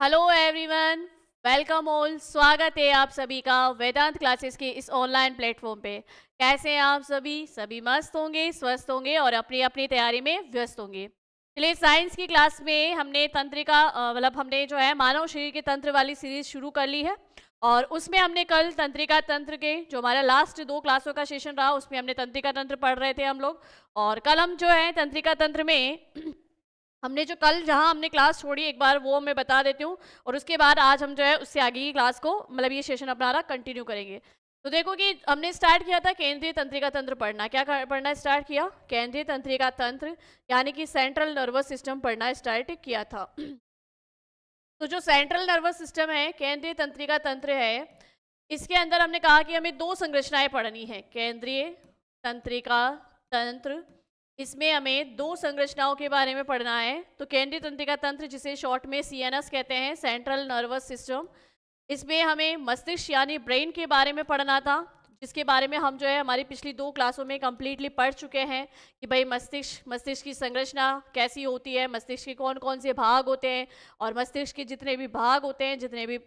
Hello everyone, welcome all. स्वागत है आप सभी का वेदांत क्लासेस के इस ऑनलाइन प्लेटफॉर्म पे। कैसे हैं आप सभी? सभी मस्त होंगे, स्वस्थ होंगे और अपनी अपनी तैयारी में व्यस्त होंगे। चलिए, साइंस की क्लास में हमने तंत्रिका मतलब हमने जो है मानव शरीर के तंत्र वाली सीरीज शुरू कर ली है। और उसमें हमने कल तंत्रिका तंत्र के जो हमारा लास्ट 2 क्लासों का सेशन रहा उसमें हमने तंत्रिका तंत्र पढ़ रहे थे हम लोग। और कल हम जो है तंत्रिका तंत्र में हमने जो कल जहां हमने क्लास छोड़ी एक बार वो मैं बता देती हूँ। और उसके बाद आज हम जो है उससे आगे की क्लास को मतलब ये सेशन अपना कंटिन्यू करेंगे। तो देखो कि हमने स्टार्ट किया था केंद्रीय तंत्रिका तंत्र पढ़ना। क्या पढ़ना स्टार्ट किया? केंद्रीय तंत्रिका तंत्र यानी कि सेंट्रल नर्वस सिस्टम पढ़ना स्टार्ट किया था। तो जो सेंट्रल नर्वस सिस्टम है, केंद्रीय तंत्रिका तंत्र है, इसके अंदर हमने कहा कि हमें 2 संरचनाएं पढ़नी है। केंद्रीय तंत्रिका तंत्र, इसमें हमें 2 संरचनाओं के बारे में पढ़ना है। तो केंद्रीय तंत्रिका तंत्र, जिसे शॉर्ट में सीएनएस कहते हैं, सेंट्रल नर्वस सिस्टम, इसमें हमें मस्तिष्क यानी ब्रेन के बारे में पढ़ना था, जिसके बारे में हम जो है हमारी पिछली 2 क्लासों में कंप्लीटली पढ़ चुके हैं कि भाई मस्तिष्क की संरचना कैसी होती है, मस्तिष्क के कौन कौन से भाग होते हैं, और मस्तिष्क के जितने भी भाग होते हैं, जितने भी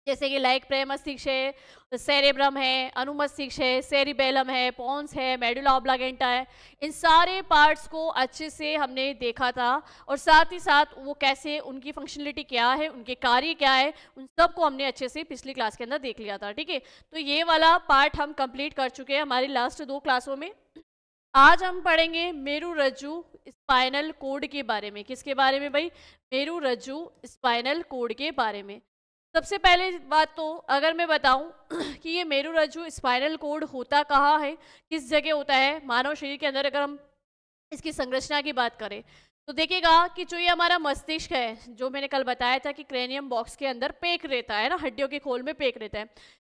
जैसे कि लाइक प्रेमस्तिष्क है, सेरेब्रम है, अनुमस्तिष्क है, सेरिबेलम है, पोन्स है, मेडुला ऑब्लागेंटा है, इन सारे पार्ट्स को अच्छे से हमने देखा था। और साथ ही साथ वो कैसे, उनकी फंक्शनलिटी क्या है, उनके कार्य क्या है, उन सब को हमने अच्छे से पिछली क्लास के अंदर देख लिया था। ठीक है, तो ये वाला पार्ट हम कंप्लीट कर चुके हैं हमारी लास्ट 2 क्लासों में। आज हम पढ़ेंगे मेरुरज्जु स्पाइनल कोड के बारे में। किसके बारे में भाई? मेरुरज्जु स्पाइनल कोड के बारे में। सबसे पहले बात तो अगर मैं बताऊं कि ये मेरुरज्जु स्पाइनल कोड होता कहाँ है, किस जगह होता है मानव शरीर के अंदर, अगर हम इसकी संरचना की बात करें तो देखिएगा कि जो ये हमारा मस्तिष्क है, जो मैंने कल बताया था कि क्रेनियम बॉक्स के अंदर पैक रहता है ना, हड्डियों के खोल में पैक रहता है।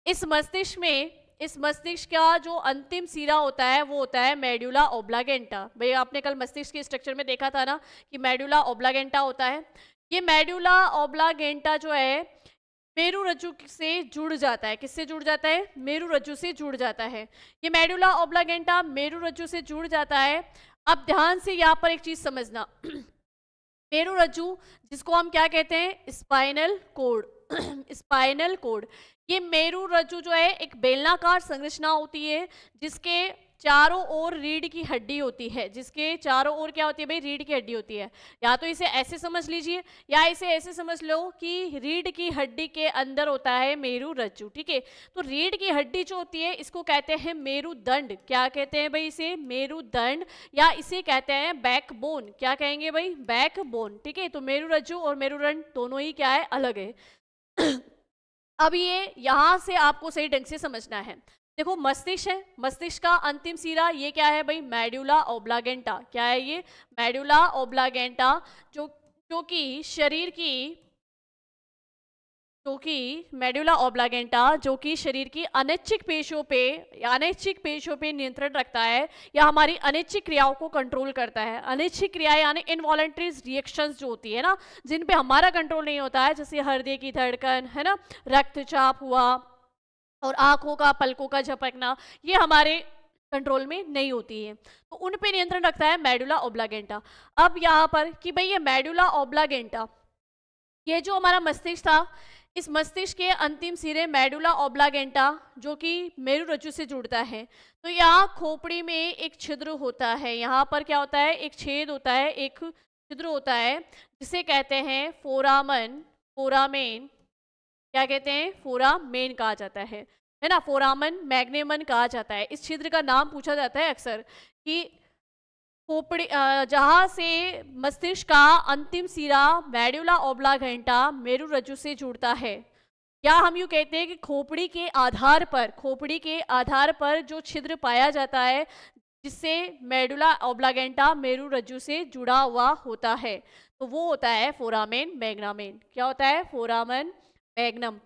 इस मस्तिष्क का जो अंतिम सिरा होता है वो होता है मेडुला ओब्लागेंटा। भाई आपने कल मस्तिष्क के स्ट्रक्चर में देखा था ना कि मेडुला ओब्लागेंटा होता है। ये मेडुला ओब्लागेंटा जो है मेरुरज्जु से जुड़ जाता है। किससे जुड़ जाता है? मेरुरज्जु से जुड़ जाता है। ये मेडुला ओब्लागेंटा मेरुरज्जु से जुड़ जाता है। अब ध्यान से यहाँ पर एक चीज समझना मेरुरज्जु, जिसको हम क्या कहते हैं? Spinal cord. स्पाइनल कोड, ये मेरुरज्जु जो है एक बेलनाकार संरचना होती है, जिसके चारों ओर रीढ़ की हड्डी होती है। जिसके चारों ओर क्या होती है भाई? रीढ़ की हड्डी होती है। या तो इसे ऐसे समझ लीजिए या इसे ऐसे समझ लो कि रीढ़ की हड्डी के अंदर होता है मेरुरज्जु। ठीक है, तो रीढ़ की हड्डी जो होती है इसको कहते हैं मेरुदंड। क्या कहते हैं भाई? इसे मेरुदंड, या इसे कहते हैं बैकबोन। क्या कहेंगे भाई? बैकबोन। ठीक है, तो मेरुरज्जु और मेरुदंड दोनों ही क्या है? अलग है। अब ये यहां से आपको सही ढंग से समझना है। देखो, मस्तिष्क है, मस्तिष्क का अंतिम सिरा ये क्या है भाई? मेडुला ओब्लागेंटा। क्या है ये? मेडुला ओब्लागेंटा, जो जो कि शरीर की जो कि मेडुला ओब्लागेंटा जो कि शरीर की अनैच्छिक पेशियों पे नियंत्रण रखता है, या हमारी अनैच्छिक क्रियाओं को कंट्रोल करता है। अनैच्छिक क्रियाएं यानी इनवॉलंटरी रिएक्शंस जो होती है ना, जिन पे हमारा कंट्रोल नहीं होता है, जैसे हृदय की धड़कन है ना, रक्तचाप हुआ, और आंखों का पलकों का झपकना, ये हमारे कंट्रोल में नहीं होती है। तो उन पे नियंत्रण रखता है मेडुला ओब्लागेंटा। अब यहाँ पर कि भाई ये मेडुला ओब्लागेंटा, ये जो हमारा मस्तिष्क था, इस मस्तिष्क के अंतिम सिरे मेडुला ओब्लागेंटा जो कि मेरुरज्जु से जुड़ता है। तो यहाँ खोपड़ी में एक छिद्र होता है। यहाँ पर क्या होता है? एक छेद होता है, एक छिद्र होता है, जिसे कहते हैं फोरामेन। क्या कहते हैं? फोरामेन कहा जाता है ना, फोरामन मैग्नेमन कहा जाता है। इस छिद्र का नाम पूछा जाता है अक्सर कि खोपड़ी जहाँ से मस्तिष्क का अंतिम सिरा मेडुला ओब्लागेंटा मेरुरज्जु से जुड़ता है, या हम यूँ कहते हैं कि खोपड़ी के आधार पर जो छिद्र पाया जाता है, जिससे मेडुला ओब्लागेंटा मेरुरज्जु से जुड़ा हुआ होता है, तो वो होता है फोरामेन मैग्नामेन। क्या होता है? फोरामन मैग्नम।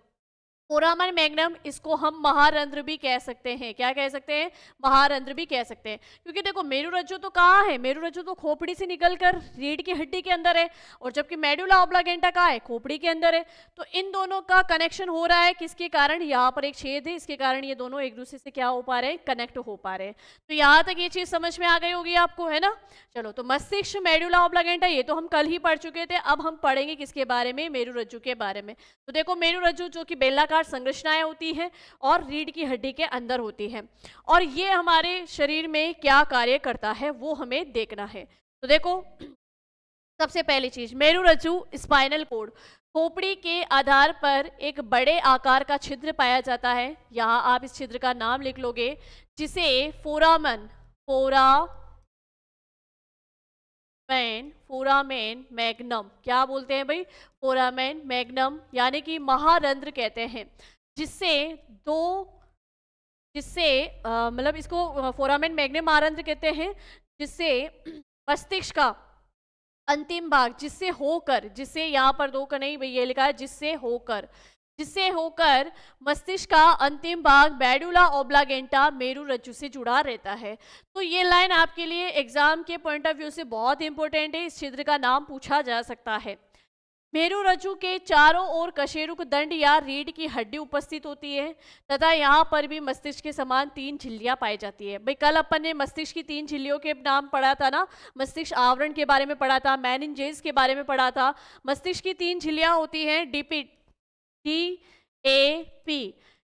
फोरामन मैग्नम, इसको हम महारंध्र भी कह सकते हैं। क्या कह सकते हैं? महारंध्र भी कह सकते हैं। क्योंकि देखो मेरुरज्जु तो कहाँ है? मेरुरज्जु तो खोपड़ी से निकलकर रीढ़ की हड्डी के अंदर है, और जबकि मेडुला ऑब्लागेंटा कहाँ है? खोपड़ी के अंदर है। तो इन दोनों का कनेक्शन हो रहा है किसके कारण? यहाँ पर एक छेद है, इसके कारण ये दोनों एक दूसरे से क्या हो पा रहे हैं? कनेक्ट हो पा रहे हैं। तो यहाँ तक ये चीज समझ में आ गई होगी आपको, है ना? चलो, तो मस्तिष्क, मेडुला ऑब्लागेंटा, ये तो हम कल ही पढ़ चुके थे। अब हम पढ़ेंगे किसके बारे में? मेरुरज्जु के बारे में। तो देखो मेरुरज्जु जो कि बेलनाकार संरचनाएं होती हैं और रीढ़ की हड्डी के अंदर होती है, और ये हमारे शरीर में क्या कार्य करता है वो हमें देखना है। तो देखो, सबसे पहली चीज, मेरुरज्जु स्पाइनल कोड, खोपड़ी के आधार पर एक बड़े आकार का छिद्र पाया जाता है। यहाँ आप इस छिद्र का नाम लिख लोगे, जिसे फोरामन फोरामेन मैग्नम, क्या बोलते हैं भाई? फोरामेन मैग्नम, यानी कि महारंध्र कहते हैं, जिससे मतलब इसको फोरामेन मैग्नम महारंध्र कहते हैं, जिससे मस्तिष्क का अंतिम भाग, जिससे यहाँ पर दो का नहीं भाई, ये लिखा है जिससे होकर मस्तिष्क का अंतिम भाग मेडुला ऑब्लागेंटा मेरुरज्जु से जुड़ा रहता है। तो ये लाइन आपके लिए एग्जाम के पॉइंट ऑफ व्यू से बहुत इंपॉर्टेंट है। इस छिद्र का नाम पूछा जा सकता है। मेरुरज्जु के चारों ओर कशेरुक दंड या रीढ़ की हड्डी उपस्थित होती है, तथा यहाँ पर भी मस्तिष्क के समान 3 झिल्लियां पाई जाती है। भाई कल अपन ने मस्तिष्क की 3 झिल्लियों के नाम पढ़ा था ना, मस्तिष्क आवरण के बारे में पढ़ा था, मेनिन्जेस के बारे में पढ़ा था। मस्तिष्क की 3 झिल्लियां होती हैं,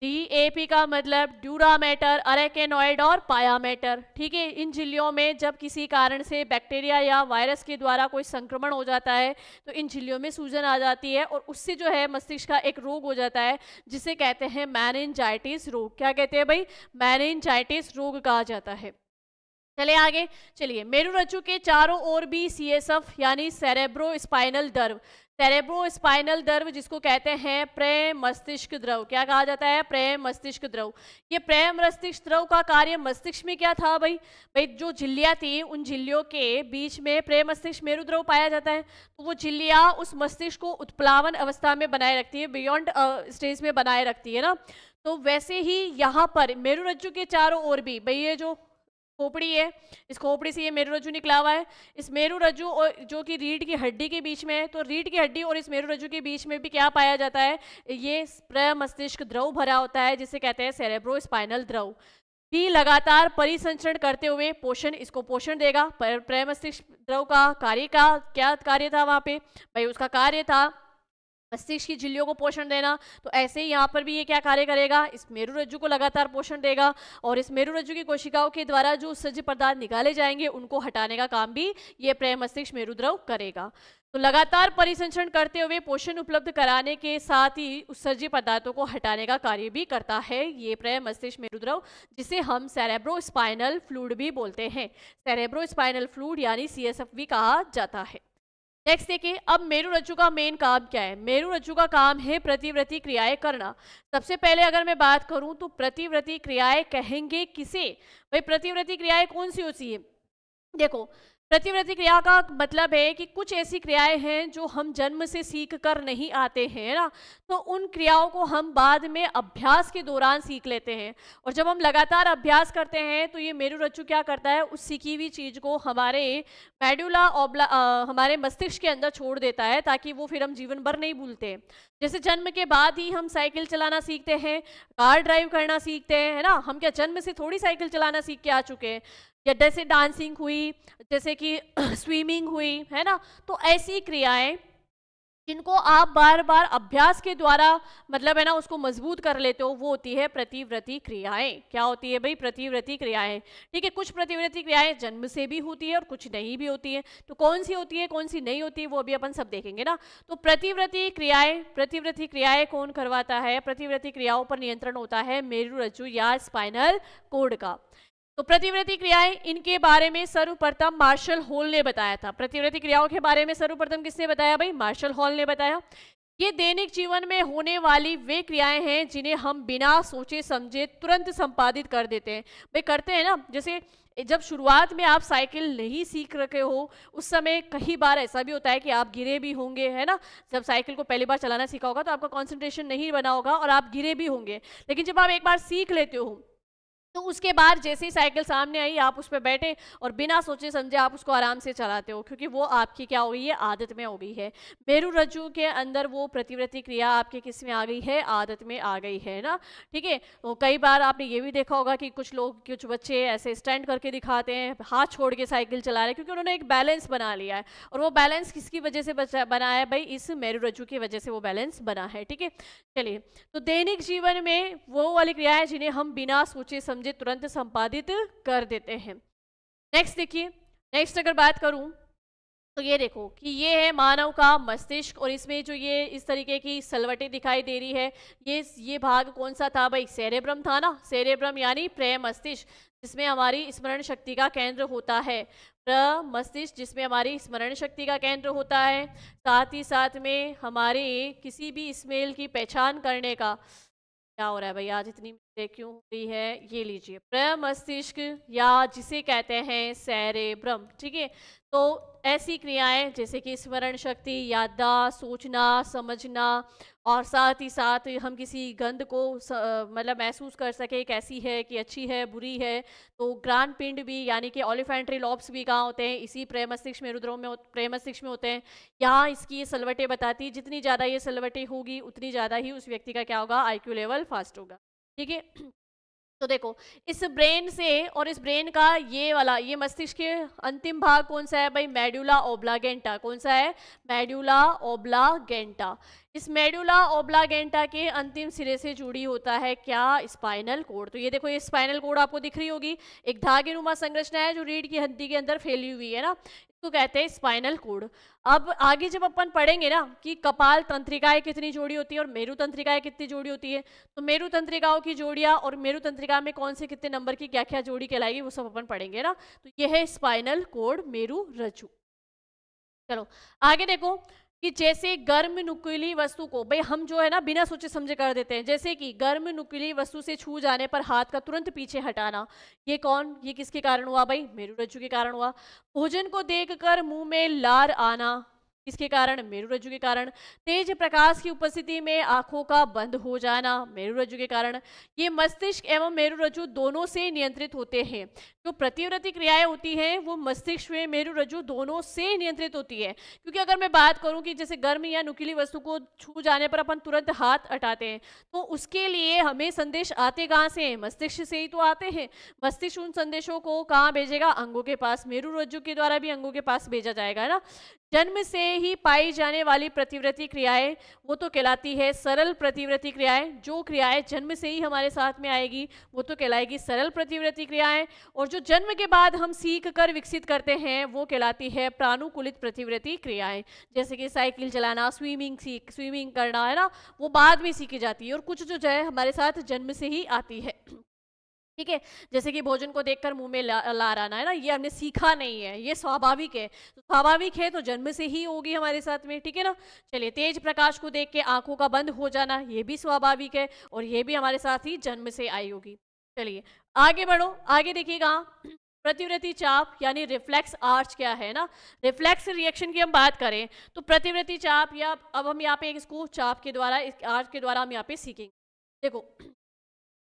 DAP का मतलब ड्यूरामेटर, अरेकेनॉइड और पायामेटर। ठीक है, इन झिल्लियों में जब किसी कारण से बैक्टीरिया या वायरस के द्वारा कोई संक्रमण हो जाता है तो इन झिल्लियों में सूजन आ जाती है, और उससे जो है मस्तिष्क का एक रोग हो जाता है जिसे कहते हैं मेनिंजाइटिस रोग। क्या कहते हैं भाई? मेनिंजाइटिस रोग कहा जाता है। चले आगे, चलिए। मेरुरज्जु के चारों ओर भी CSF यानी सेरेब्रो द्रव जिसको कहते हैं प्रेम मस्तिष्क द्रव। क्या कहा जाता है? प्रेम मस्तिष्क द्रव। ये प्रेम मस्तिष्क द्रव का कार्य मस्तिष्क में क्या था भाई? जो झिल्लियां थी उन झिल्लियों के बीच में प्रेम मस्तिष्क मेरुद्रव पाया जाता है। तो वो झिल्लियां उस मस्तिष्क को उत्प्लावन अवस्था में बनाए रखती है, बियॉन्ड स्टेज में बनाए रखती है ना। तो वैसे ही यहाँ पर मेरुरज्जु के चारों ओर भी भाई, ये जो खोपड़ी है, इस खोपड़ी से ये मेरुरज्जु निकला हुआ है। इस मेरुरज्जु और जो कि रीढ़ की हड्डी के बीच में है, तो रीढ़ की हड्डी और इस मेरुरज्जु के बीच में भी क्या पाया जाता है? ये प्रमस्तिष्क द्रव भरा होता है, जिसे कहते हैं सेरेब्रो स्पाइनल द्रव। भी लगातार परिसंचरण करते हुए इसको पोषण देगा। प्रमस्तिष्क द्रव का क्या कार्य था वहां पे भाई? उसका कार्य था मस्तिष्क की झिल्लियों को पोषण देना। तो ऐसे ही यहाँ पर भी ये क्या कार्य करेगा? इस मेरुरज्जु को लगातार पोषण देगा, और इस मेरुरज्जु की कोशिकाओं के द्वारा जो उत्सर्जित पदार्थ निकाले जाएंगे उनको हटाने का काम भी ये प्रेमस्तिष्क मेरुद्रव करेगा। तो लगातार परिसंचरण करते हुए पोषण उपलब्ध कराने के साथ ही उत्सर्जित पदार्थों को हटाने का कार्य भी करता है ये प्रेमस्तिष्क मेरुद्रव, जिसे हम सेरेब्रो स्पाइनल फ्लूइड भी बोलते हैं। सेरेब्रो स्पाइनल फ्लूइड यानी CSF भी कहा जाता है। नेक्स्ट देखिए, अब मेरुरज्जु का मेन काम क्या है? मेरुरज्जु का काम है प्रतिवर्ती क्रियाएं करना। सबसे पहले अगर मैं बात करूं तो प्रतिवर्ती क्रियाएं कहेंगे किसे? भाई प्रतिवर्ती क्रियाएं कौन सी होती है? देखो, प्रतिवर्ती क्रिया का मतलब है कि कुछ ऐसी क्रियाएं हैं जो हम जन्म से सीख कर नहीं आते हैं ना, तो उन क्रियाओं को हम बाद में अभ्यास के दौरान सीख लेते हैं। और जब हम लगातार अभ्यास करते हैं तो ये मेरुरज्जु क्या करता है? उस सीखी हुई चीज को हमारे मस्तिष्क के अंदर छोड़ देता है, ताकि वो फिर हम जीवन भर नहीं भूलते। जैसे जन्म के बाद ही हम साइकिल चलाना सीखते हैं, कार ड्राइव करना सीखते हैं, है ना। हम क्या जन्म से थोड़ी साइकिल चलाना सीख के आ चुके हैं? या जैसे डांसिंग हुई, जैसे कि स्विमिंग हुई, है ना। तो ऐसी क्रियाएं जिनको आप बार बार अभ्यास के द्वारा मतलब है ना उसको मजबूत कर लेते हो, वो होती है प्रतिवर्ती क्रियाएं। क्या होती है भाई? प्रतिवर्ती क्रियाएं। ठीक है, कुछ प्रतिवर्ती क्रियाएं जन्म से भी होती है और कुछ नहीं भी होती है। तो कौन सी होती है कौन सी नहीं होती है वो भी अपन सब देखेंगे ना। तो प्रतिवर्ती क्रियाएं कौन करवाता है? प्रतिवर्ती क्रियाओं पर नियंत्रण होता है मेरुरज्जु या स्पाइनल कोड का। तो प्रतिवर्ती क्रियाएं, इनके बारे में सर्वप्रथम मार्शल हॉल ने बताया था। प्रतिवर्ती क्रियाओं के बारे में सर्वप्रथम किसने बताया भाई? मार्शल हॉल ने बताया। ये दैनिक जीवन में होने वाली वे क्रियाएं हैं जिन्हें हम बिना सोचे समझे तुरंत संपादित कर देते हैं। भाई करते हैं ना, जैसे जब शुरुआत में आप साइकिल नहीं सीख रखे हो, उस समय कई बार ऐसा भी होता है कि आप गिरे भी होंगे, है ना। जब साइकिल को पहली बार चलाना सीखा होगा तो आपका कंसंट्रेशन नहीं बना होगा और आप गिरे भी होंगे, लेकिन जब आप एक बार सीख लेते हो तो उसके बाद जैसे ही साइकिल सामने आई आप उस पर बैठे और बिना सोचे समझे आप उसको आराम से चलाते हो, क्योंकि वो आपकी क्या हो गई है, आदत में हो गई है। मेरु रज्जु के अंदर वो प्रतिवृत्ति क्रिया आपके किस में आ गई है, आदत में आ गई है ना। ठीक है, तो कई बार आपने ये भी देखा होगा कि कुछ लोग, कुछ बच्चे ऐसे स्टैंड करके दिखाते हैं, हाथ छोड़ के साइकिल चला रहे हैं, क्योंकि उन्होंने एक बैलेंस बना लिया है। और वो बैलेंस किसकी वजह से बना है भाई, इस मेरु रज्जु की वजह से वो बैलेंस बना है। ठीक है, चलिए, तो दैनिक जीवन में वो वाली क्रियाएं जिन्हें हम बिना सोचे समझे तुरंत संपादित कर देते हैं। नेक्स्ट देखिए, नेक्स्ट अगर बात करूं तो ये देखो कि ये है मानव का मस्तिष्क, और इसमें जो ये इस तरीके की सलवटें दिखाई दे रही है, ये भाग कौन सा था भाई, सेरेब्रम था ना। सेरेब्रम यानी प्रमस्तिष्क, जिसमें हमारी स्मरण शक्ति का केंद्र होता है। प्रमस्तिष्क जिसमें हमारी स्मरण शक्ति का केंद्र होता है, साथ ही साथ में हमारे किसी भी स्मेल की पहचान करने का, क्या हो रहा है भाई आज इतनी मिस्टेक क्यों हो रही है, ये लीजिए प्रमस्तिष्क या जिसे कहते हैं सेरेब्रम। ठीक है, तो ऐसी क्रियाएं जैसे कि स्मरण शक्ति, याददाश्त, सोचना, समझना, और साथ ही साथ हम किसी गंध को मतलब महसूस कर सके कैसी है, कि अच्छी है बुरी है। तो ग्रान पिंड भी यानी कि ओलिफेंट्री लॉब्स भी कहाँ होते हैं, इसी प्रमस्तिष्क मेरुद्रोम में, प्रमस्तिष्क में होते हैं। यहाँ इसकी ये सलवटें बताती है, जितनी ज़्यादा ये सलवटें होगी उतनी ज़्यादा ही उस व्यक्ति का क्या होगा, IQ लेवल फास्ट होगा। ठीक है, तो देखो इस ब्रेन से, और इस ब्रेन का ये वाला, ये मस्तिष्क के अंतिम भाग कौन सा है भाई, मेडुला ओब्लागेंटा। कौन सा है, मेडुला ओब्लागेंटा। इस मेडुला ओब्लागेंटा के अंतिम सिरे से जुड़ी होता है क्या, स्पाइनल कोड। तो ये देखो, ये स्पाइनल कोड आपको दिख रही होगी, एक धागेनुमा संरचना है जो रीढ़ की हड्डी के अंदर फैली हुई है ना, इसको कहते हैं स्पाइनल कोड। अब आगे जब अपन पढ़ेंगे ना कि कपाल तंत्रिकाएं कितनी जोड़ी होती है और मेरु तंत्रिकाएं कितनी जोड़ी होती है, तो मेरु तंत्रिकाओं की जोड़ियां और मेरु तंत्रिका में कौन से कितने नंबर की क्या क्या जोड़ी कहलाएगी, वो सब अपन पढ़ेंगे ना। तो ये है स्पाइनल कोड, मेरु रज्जु। चलो आगे देखो कि जैसे गर्म नुकीली वस्तु को भाई हम जो है ना बिना सोचे समझे कर देते हैं, जैसे कि गर्म नुकीली वस्तु से छू जाने पर हाथ का तुरंत पीछे हटाना, ये कौन, ये किसके कारण हुआ भाई, मेरु रज्जु के कारण हुआ। भोजन को देखकर मुंह में लार आना, किसके कारण, मेरु रज्जु के कारण। तेज प्रकाश की उपस्थिति में आंखों का बंद हो जाना, मेरु रज्जु के कारण। ये मस्तिष्क एवं मेरु रज्जु दोनों से नियंत्रित होते हैं। जो प्रतिवृत्ति क्रियाएं होती हैं वो मस्तिष्क में मेरु रज्जु दोनों से नियंत्रित होती है। क्योंकि अगर मैं बात करूं कि जैसे गर्म या नुकीली वस्तु को छू जाने पर अपन तुरंत हाथ हटाते हैं, तो उसके लिए हमें संदेश आते कहाँ से हैं, मस्तिष्क से ही तो आते हैं। मस्तिष्क उन संदेशों को कहाँ भेजेगा, अंगों के पास, मेरु रज्जु के द्वारा भी अंगों के पास भेजा जाएगा ना। जन्म से ही पाई जाने वाली प्रतिवृत्ति क्रियाएं वो तो कहलाती है सरल प्रतिवृत्ति क्रियाएं। जो क्रियाएं जन्म से ही हमारे साथ में आएगी वो तो कहलाएगी सरल प्रतिवृत्ति क्रियाएं, और जो जन्म के बाद हम सीख कर विकसित करते हैं वो कहलाती है प्रानुकूलित प्रतिवृत्ति क्रियाएं। जैसे कि साइकिल चलाना, स्विमिंग करना, है ना, वो बाद में सीखी जाती है, और कुछ जो है हमारे साथ जन्म से ही आती है। ठीक है, जैसे कि भोजन को देखकर मुंह में लार आना, है ना, ये हमने सीखा नहीं है, ये स्वाभाविक है। तो स्वाभाविक है तो जन्म से ही होगी हमारे साथ में। ठीक है ना। चलिए, तेज प्रकाश को देख के आंखों का बंद हो जाना, ये भी स्वाभाविक है और ये भी हमारे साथ ही जन्म से आई होगी। चलिए आगे बढ़ो, आगे देखिएगा प्रतिवृत्ति चाप यानी रिफ्लेक्स आर्च क्या है ना। रिफ्लेक्स रिएक्शन की हम बात करें तो प्रतिवृत्ति चाप, या अब हम यहाँ पे इसको चाप के द्वारा, इस आर्च के द्वारा हम यहाँ पे सीखेंगे। देखो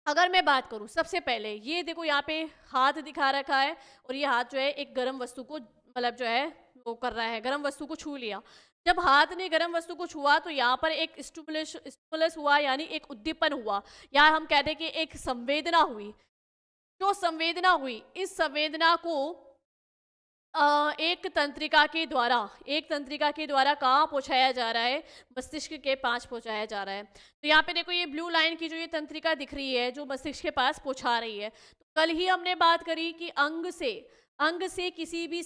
अगर मैं बात करूं, सबसे पहले ये देखो यहाँ पे हाथ दिखा रखा है, और ये हाथ जो है एक गर्म वस्तु को मतलब जो है वो कर रहा है, गर्म वस्तु को छू लिया। जब हाथ ने गर्म वस्तु को छुआ तो यहाँ पर एक स्टिमुलस हुआ, यानी एक उद्दीपन हुआ, या हम कहते हैं कि एक संवेदना हुई। जो संवेदना हुई, इस संवेदना को एक तंत्रिका के द्वारा कहाँ पहुँचाया जा रहा है, मस्तिष्क के पास पहुँचाया जा रहा है। तो यहाँ पे देखो ये ब्लू लाइन की जो ये तंत्रिका दिख रही है जो मस्तिष्क के पास पहुँचा रही है। तो कल ही हमने बात करी कि अंग से किसी भी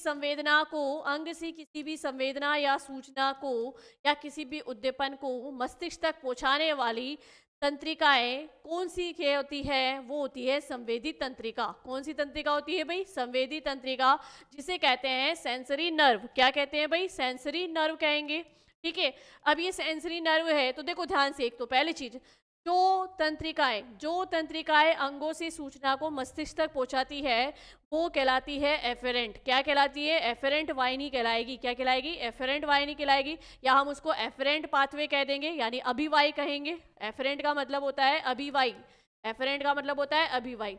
संवेदना या सूचना को या किसी भी उद्दीपन को मस्तिष्क तक पहुँचाने वाली तंत्रिकाएं कौन सी क्या होती है, वो होती है संवेदी तंत्रिका। कौन सी तंत्रिका होती है भाई, संवेदी तंत्रिका, जिसे कहते हैं सेंसरी नर्व। क्या कहते हैं भाई, सेंसरी नर्व कहेंगे। ठीक है, अब ये सेंसरी नर्व है तो देखो ध्यान से, एक तो पहली चीज जो तंत्रिकाएं अंगों से सूचना को मस्तिष्क तक पहुंचाती है वो कहलाती है एफेरेंट। क्या कहलाती है? एफेरेंट वाहिनी कहलाएगी। क्या कहलाएगी? एफेरेंट वाहिनी कहलाएगी, या हम उसको एफेरेंट पाथवे कह देंगे, यानी अभिवाही कहेंगे। एफेरेंट का मतलब होता है अभिवाही, एफेरेंट का मतलब होता है अभिवाही।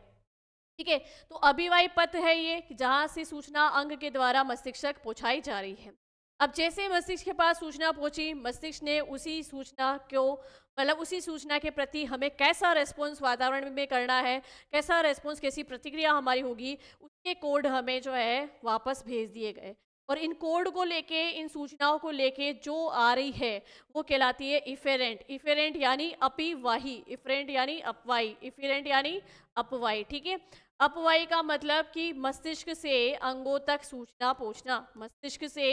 ठीक है, तो अभिवाही पथ है ये, जहां से सूचना अंग के द्वारा मस्तिष्क तक पहुंचाई जा रही है। अब जैसे मस्तिष्क के पास सूचना पहुंची, मस्तिष्क ने उसी सूचना को, मतलब उसी सूचना के प्रति हमें कैसा रेस्पॉन्स वातावरण में करना है, कैसा रेस्पॉन्स, कैसी प्रतिक्रिया हमारी होगी, उसके कोड हमें जो है वापस भेज दिए गए। और इन कोड को लेके, इन सूचनाओं को लेके जो आ रही है वो कहलाती है इफेरेंट। इफेरेंट यानी अपिवाही, इफेरेंट यानी अपवाही, इफेरेंट यानी अपवाही। ठीक है, अपवाही का मतलब कि मस्तिष्क से अंगों तक सूचना पहुंचना, मस्तिष्क से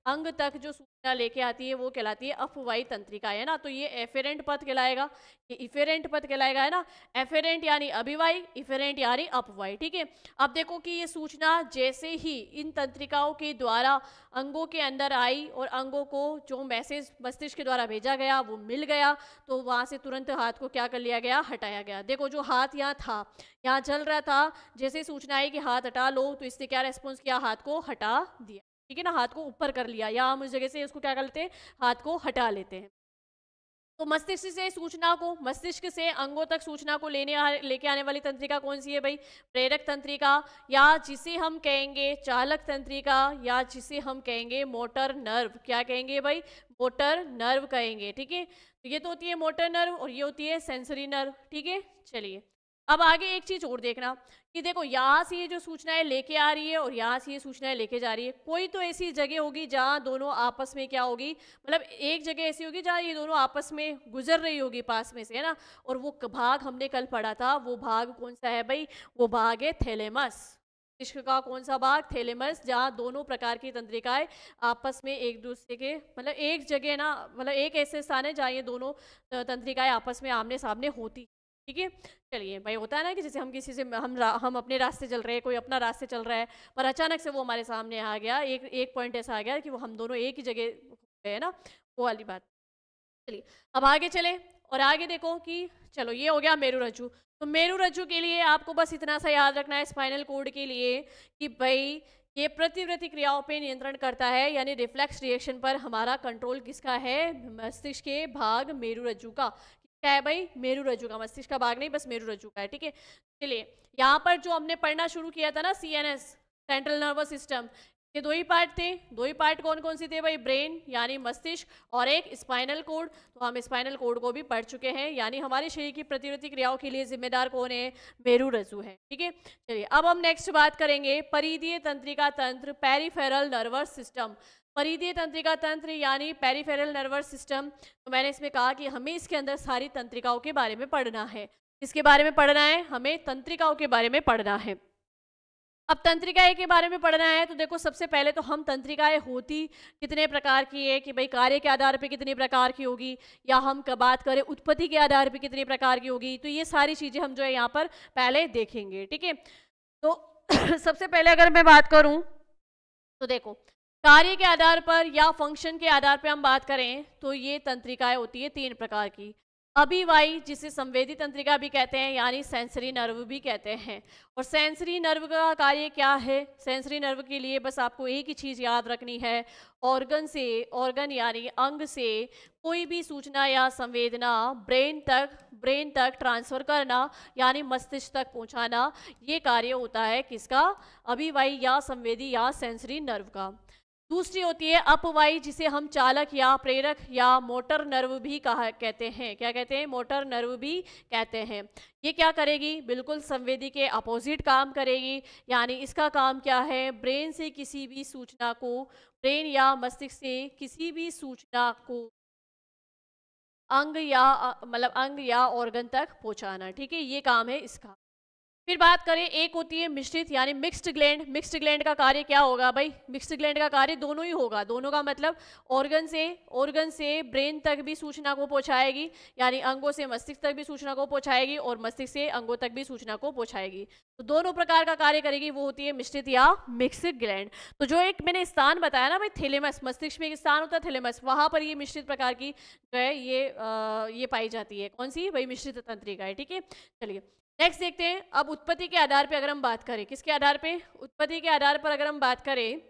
अंग तक जो सूचना लेके आती है वो कहलाती है अपवाही तंत्रिका, है ना। तो ये एफेरेंट पथ कहलाएगा, ये इफेरेंट पथ कहलाएगा, है ना। एफेरेंट यानी अभिवाही, इफेरेंट यानी अपवाही। ठीक है, अब देखो कि ये सूचना जैसे ही इन तंत्रिकाओं के द्वारा अंगों के अंदर आई और अंगों को जो मैसेज मस्तिष्क के द्वारा भेजा गया वो मिल गया, तो वहां से तुरंत हाथ को क्या कर लिया गया? हटाया गया। देखो जो हाथ यहाँ था, यहाँ चल रहा था, जैसे सूचना आई कि हाथ हटा लो, तो इसने क्या रेस्पॉन्स किया? हाथ को हटा दिया। ठीक है ना, हाथ को ऊपर कर लिया, या हम उस जगह से उसको क्या कर लेते हैं? हाथ को हटा लेते हैं। तो मस्तिष्क से सूचना को, मस्तिष्क से अंगों तक सूचना को लेके आने वाली तंत्रिका कौन सी है भाई? प्रेरक तंत्रिका, या जिसे हम कहेंगे चालक तंत्रिका, या जिसे हम कहेंगे मोटर नर्व। क्या कहेंगे भाई? मोटर नर्व कहेंगे। ठीक है, तो ये तो होती है मोटर नर्व और ये होती है सेंसरी नर्व। ठीक है, चलिए अब आगे एक चीज और देखना कि देखो यहाँ से ये जो सूचनाएं लेके आ रही है और यहाँ से ये सूचनाएं लेके जा रही है, कोई तो ऐसी जगह होगी जहाँ दोनों आपस में क्या होगी, मतलब एक जगह ऐसी होगी जहाँ ये दोनों आपस में गुजर रही होगी पास में से, है ना। और वो भाग हमने कल पढ़ा था, वो भाग कौन सा है भाई? वो भाग है थैलेमस। मस्तिष्क का कौन सा भाग? थैलेमस, जहाँ दोनों प्रकार की तंत्रिकाएं आपस में एक दूसरे के, मतलब एक जगह ना, मतलब एक ऐसे स्थान है जहाँ ये दोनों तंत्रिकाएं आपस में आमने सामने होती। ठीक है, चलिए भाई, होता है ना कि जैसे हम किसी से हम अपने रास्ते चल रहे हैं, कोई अपना रास्ते चल रहा है, पर अचानक से वो हमारे सामने आ गया, एक पॉइंट ऐसा आ गया कि वो हम दोनों एक ही जगह गए, है ना, वो वाली बात। चलिए अब आगे चले और आगे देखो कि चलो ये हो गया मेरु रज्जु। तो मेरु रज्जु के लिए आपको बस इतना सा याद रखना है स्पाइनल कोड के लिए कि भाई ये प्रतिवृत्ति क्रियाओं पे नियंत्रण करता है, यानी रिफ्लेक्स रिएक्शन पर हमारा कंट्रोल किसका है? मस्तिष्क के भाग मेरु रज्जु का। क्या है भाई? मेरु रज्जु का, मस्तिष्क का भाग नहीं, बस मेरु रज्जु का है। ठीक है, चलिए यहाँ पर जो हमने पढ़ना शुरू किया था ना, CNS, सेंट्रल नर्वस सिस्टम, ये दो ही पार्ट थे। दो ही पार्ट कौन कौन से थे भाई? ब्रेन यानी मस्तिष्क, और एक स्पाइनल कोड। तो हम स्पाइनल कोड को भी पढ़ चुके हैं, यानी हमारे शरीर की प्रतिवृत्ति क्रियाओं के लिए जिम्मेदार कौन है? मेरु रज्जु है। ठीक है, चलिए अब हम नेक्स्ट बात करेंगे परिधीय तंत्रिका तंत्र, पेरिफेरल नर्वस सिस्टम। परिधीय तंत्रिका तंत्र यानी पेरिफेरल नर्वस सिस्टम। तो मैंने इसमें कहा कि हमें इसके अंदर सारी तंत्रिकाओं के बारे में पढ़ना है। इसके बारे में पढ़ना है, हमें तंत्रिकाओं के बारे में पढ़ना है। अब तंत्रिकाएं के बारे में पढ़ना है तो देखो सबसे पहले तो हम तंत्रिकाएं होती कितने प्रकार की है कि भाई कार्य के आधार पे कितने प्रकार की होगी, या हम बात करें उत्पत्ति के आधार पे कितने प्रकार की होगी, तो ये सारी चीजें हम जो है यहाँ पर पहले देखेंगे। ठीक है, तो सबसे पहले अगर मैं बात करूं तो देखो कार्य के आधार पर या फंक्शन के आधार पर हम बात करें तो ये तंत्रिकाएं होती है 3 प्रकार की। अभिवाही, जिसे संवेदी तंत्रिका भी कहते हैं, यानी सेंसरी नर्व भी कहते हैं। और सेंसरी नर्व का कार्य क्या है? सेंसरी नर्व के लिए बस आपको एक ही चीज याद रखनी है, ऑर्गन यानी अंग से कोई भी सूचना या संवेदना ब्रेन तक ट्रांसफर करना, यानी मस्तिष्क तक पहुंचाना, ये कार्य होता है किसका? अभिवाही या संवेदी या सेंसरी नर्व का। दूसरी होती है अपवाही, जिसे हम चालक या प्रेरक या मोटर नर्व भी कहते हैं। क्या कहते हैं? मोटर नर्व भी कहते हैं। ये क्या करेगी? बिल्कुल संवेदी के अपोजिट काम करेगी, यानी इसका काम क्या है? ब्रेन से किसी भी सूचना को, ब्रेन या मस्तिष्क से किसी भी सूचना को अंग या ऑर्गन तक पहुंचाना। ठीक है, ये काम है इसका। फिर बात करें, एक होती है मिश्रित यानी मिक्स्ड ग्लैंड। मिक्स्ड ग्लैंड का कार्य क्या होगा भाई? मिक्स्ड ग्लैंड का कार्य दोनों ही होगा। दोनों का मतलब ऑर्गन से ब्रेन तक भी सूचना को पहुंचाएगी, यानी अंगों से मस्तिष्क तक भी सूचना को पहुंचाएगी और मस्तिष्क से अंगों तक भी सूचना को पहुंचाएगी। तो दोनों प्रकार का कार्य करेगी, वो होती है मिश्रित या मिक्स्ड ग्लैंड। तो जो एक मैंने स्थान बताया ना भाई, थैलेमस, मस्तिष्क में एक स्थान होता है थैलेमस, वहां पर ये मिश्रित प्रकार की जो है ये पाई जाती है। कौन सी भाई? मिश्रित तंत्रिका है। ठीक है, चलिए नेक्स्ट देखते हैं। अब उत्पत्ति के आधार पे अगर हम बात करें, किसके आधार पे? उत्पत्ति के आधार पर अगर हम बात करें,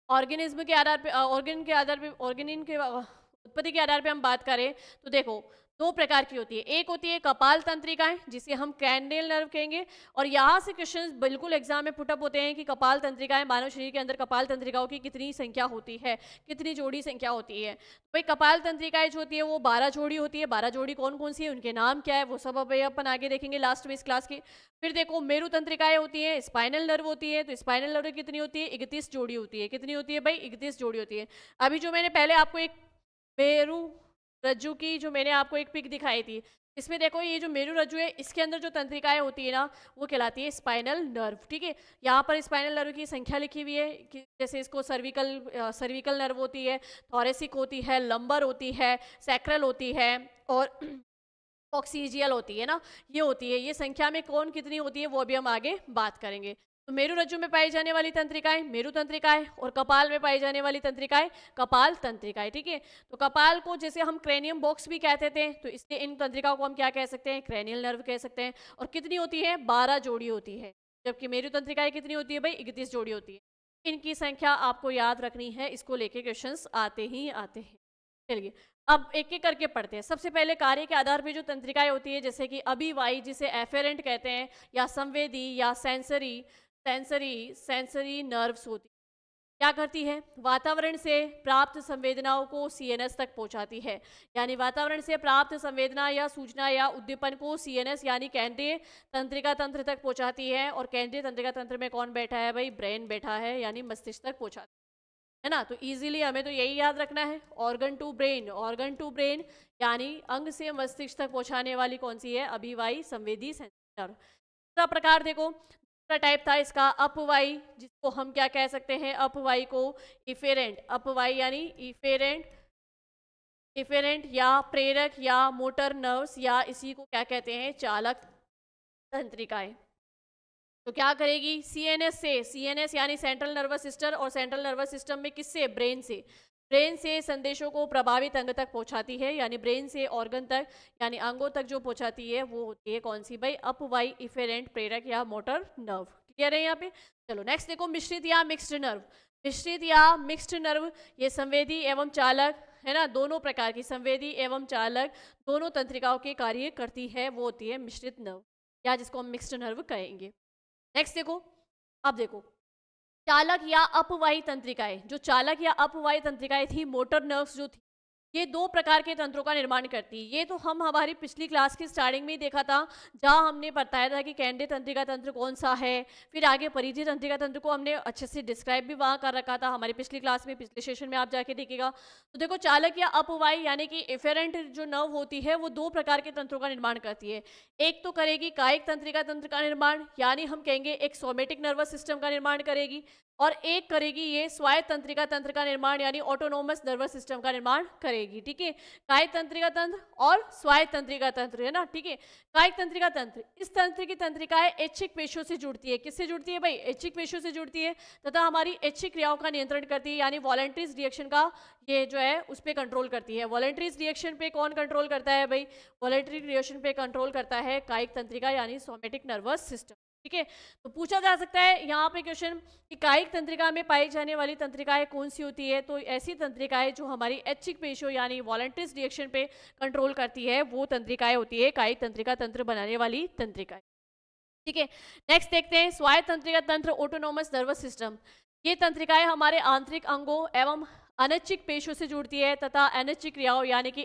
ऑर्गेनिज्म के आधार पे, ऑर्गेन के आधार पे, ऑर्गेनिन के उत्पत्ति के आधार पे हम बात करें तो देखो दो प्रकार की होती है। एक होती है कपाल तंत्रिकाएं, जिसे हम क्रैनियल नर्व कहेंगे, और यहाँ से क्वेश्चंस बिल्कुल एग्जाम में पुटअप होते हैं कि कपाल तंत्रिकाएं, मानव शरीर के अंदर कपाल तंत्रिकाओं की कितनी संख्या होती है, कितनी जोड़ी संख्या होती है। तो भाई कपाल तंत्रिकाएं जो होती है वो 12 जोड़ी होती है। 12 जोड़ी कौन कौन सी है, उनके नाम क्या है, वो सब अब अपन आगे देखेंगे लास्ट में इस क्लास के। फिर देखो मेरु तंत्रिकाएं होती है, स्पाइनल नर्व होती है। तो स्पाइनल नर्व कितनी होती है? 31 जोड़ी होती है। कितनी होती है भाई? 31 जोड़ी होती है। अभी जो मैंने पहले आपको एक मेरु रज्जु की जो मैंने आपको एक पिक दिखाई थी, इसमें देखो ये जो मेरु रज्जु है, इसके अंदर जो तंत्रिकाएं होती है ना, वो कहलाती है स्पाइनल नर्व। ठीक है, यहाँ पर स्पाइनल नर्व की संख्या लिखी हुई है कि जैसे इसको सर्विकल नर्व होती है, थोरेसिक होती है, लंबर होती है, सैक्रल होती है और ऑक्सीजियल होती है ना, ये होती है। ये संख्या में कौन कितनी होती है वो भी हम आगे बात करेंगे। तो मेरु रज्जु में पाई जाने वाली तंत्रिकाएं मेरु तंत्रिकाएं, और कपाल में पाई जाने वाली तंत्रिकाएं कपाल तंत्रिकाएं। ठीक है, तो कपाल को जैसे हम क्रेनियम बॉक्स भी कहते थे, तो इसलिए इन तंत्रिकाओं को हम क्या कह सकते हैं? क्रेनियल नर्व कह सकते हैं। और कितनी होती है? 12 जोड़ी होती है। जबकि मेरु तंत्रिकाएं कितनी होती है भाई? 31 जोड़ी होती है। इनकी संख्या आपको याद रखनी है, इसको लेके क्वेश्चंस आते ही आते हैं। चलिए अब एक एक करके पढ़ते हैं। सबसे पहले कार्य के आधार पे जो तंत्रिकाएं होती है, जैसे कि अभिवाही जिसे एफेरेंट कहते हैं, या संवेदी या सेंसरी नर्व्स होती है। क्या करती है? वातावरण से प्राप्त संवेदनाओं को सीएनएस तक पहुंचाती है। यानी वातावरण से प्राप्त संवेदना या सूचना या उद्दीपन को सीएनएस यानी केंद्रीय तंत्रिका तंत्र तक पहुंचाती है। और केंद्रीय तंत्रिका तंत्र में कौन बैठा है भाई? ब्रेन बैठा है, यानी मस्तिष्क तक पहुंचाती है ना। तो इजीली हमें तो यही याद रखना है, ऑर्गन टू ब्रेन यानी अंग से मस्तिष्क तक पहुंचाने वाली कौन सी है? अभिवाही संवेदी सेंसरी नर्व। दूसरा प्रकार देखो, दूसरा टाइप था इसका अपवाही, जिसको हम क्या कह सकते हैं? अपवाही को इफेरेंट, अपवाही यानी इफेरेंट या प्रेरक या मोटर नर्व्स, या इसी को क्या कहते हैं? चालक तंत्रिकाएं। तो क्या करेगी? सीएनएस यानी सेंट्रल नर्वस सिस्टम, और सेंट्रल नर्वस सिस्टम में किससे? ब्रेन से संदेशों को प्रभावित अंग तक पहुंचाती है, यानी ब्रेन से ऑर्गन तक यानी अंगों तक जो पहुंचाती है वो होती है कौन सी भाई? अपवाही, इफेरेंट, प्रेरक या मोटर नर्व। क्लियर है यहाँ पे? चलो नेक्स्ट देखो, मिश्रित या मिक्स्ड नर्व। मिश्रित या मिक्स्ड नर्व ये संवेदी एवं चालक है ना, दोनों प्रकार की संवेदी एवं चालक दोनों तंत्रिकाओं के कार्य करती है, वो होती है मिश्रित नर्व, या जिसको हम मिक्स्ड नर्व कहेंगे। नेक्स्ट देखो, अब देखो चालक या अपवाही तंत्रिकाएं। जो चालक या अपवाही तंत्रिकाएं थी, मोटर नर्व्स जो थी, ये दो प्रकार के तंत्रों का निर्माण करती है। ये तो हम हमारी पिछली क्लास की स्टार्टिंग में ही देखा था, जहां हमने बताया था कि केंद्रीय तंत्रिका तंत्र कौन सा है, फिर आगे परिधीय तंत्रिका तंत्र को हमने अच्छे से डिस्क्राइब भी वहां कर रखा था हमारी पिछली क्लास में, पिछले सेशन में आप जाके देखिएगा। तो देखो चालक या अपवाही यानी कि एफेरेंट जो नर्व होती है, वो दो प्रकार के तंत्रों का निर्माण करती है। एक तो करेगी कायिक तंत्रिका तंत्र का निर्माण, यानी हम कहेंगे एक सोमेटिक नर्वस सिस्टम का निर्माण करेगी, और एक करेगी ये स्वायत्त तंत्रिका तंत्र का निर्माण, यानी ऑटोनोमस नर्वस सिस्टम का निर्माण करेगी। ठीक है, कायिक तंत्रिका तंत्र और स्वायत्त तंत्रिका तंत्र है ना। ठीक है, कायिक तंत्रिका तंत्र, इस तंत्र की तंत्रिकाएं ऐच्छिक पेशियों से जुड़ती है। किससे जुड़ती है भाई? ऐच्छिक पेशियों से जुड़ती है, तथा हमारी ऐच्छिक क्रियाओं का नियंत्रण करती है, यानी वॉलंटरीज रिएक्शन का ये जो है उस पर कंट्रोल करती है। वॉलंटरीज रिएक्शन पे कौन कंट्रोल करता है भाई? वॉलंटरी रिएक्शन पे कंट्रोल करता है कायिक तंत्रिका यानी सोमेटिक नर्वस सिस्टम। ठीक है, तो पूछा जा सकता है यहाँ पे क्वेश्चन कि कायिक तंत्रिका में पाई जाने वाली तंत्रिकाएं कौन सी होती है? तो ऐसी तंत्रिकाएं जो हमारी ऐच्छिक पेशियों यानी वॉलंटरीज रिएक्शन पे कंट्रोल करती है, वो तंत्रिकाएं होती है कायिक तंत्रिका तंत्र बनाने वाली तंत्रिकाएं। ठीक है, नेक्स्ट देखते हैं स्वायत्त तंत्रिका तंत्र, ऑटोनोमस नर्वस सिस्टम। ये तंत्रिकाएं हमारे आंतरिक अंगों एवं अनैच्छिक पेशियों से जुड़ती है, तथा अनैच्छिक क्रियाओं यानी कि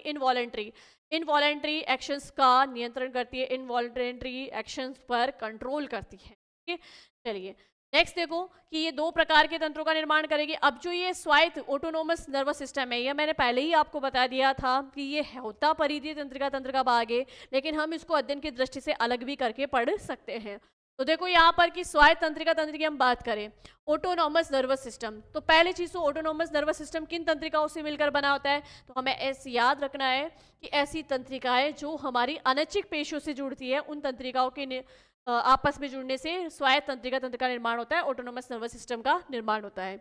इनवॉलंटरी एक्शंस का नियंत्रण करती है, इनवॉलंटरी एक्शंस पर कंट्रोल करती है। ठीक है, चलिए नेक्स्ट देखो कि ये दो प्रकार के तंत्रों का निर्माण करेगी। अब जो ये स्वायत्त ऑटोनोमस नर्वस सिस्टम है, ये मैंने पहले ही आपको बता दिया था कि ये होता परिधीय तंत्रिका तंत्र का भाग है, लेकिन हम इसको अध्ययन की दृष्टि से अलग भी करके पढ़ सकते हैं। तो देखो यहाँ पर कि स्वायत्त तंत्रिका तंत्र की हम बात करें, ऑटोनोमस नर्वस सिस्टम, तो पहली चीज तो ऑटोनोमस नर्वस सिस्टम किन तंत्रिकाओं से मिलकर बना होता है, तो हमें ऐसे याद रखना है कि ऐसी तंत्रिकाएं जो हमारी अनैच्छिक पेशियों से जुड़ती है, उन तंत्रिकाओं के आपस में जुड़ने से स्वायत्त तंत्रिका तंत्र का निर्माण होता है, ऑटोनोमस नर्वस सिस्टम का निर्माण होता है।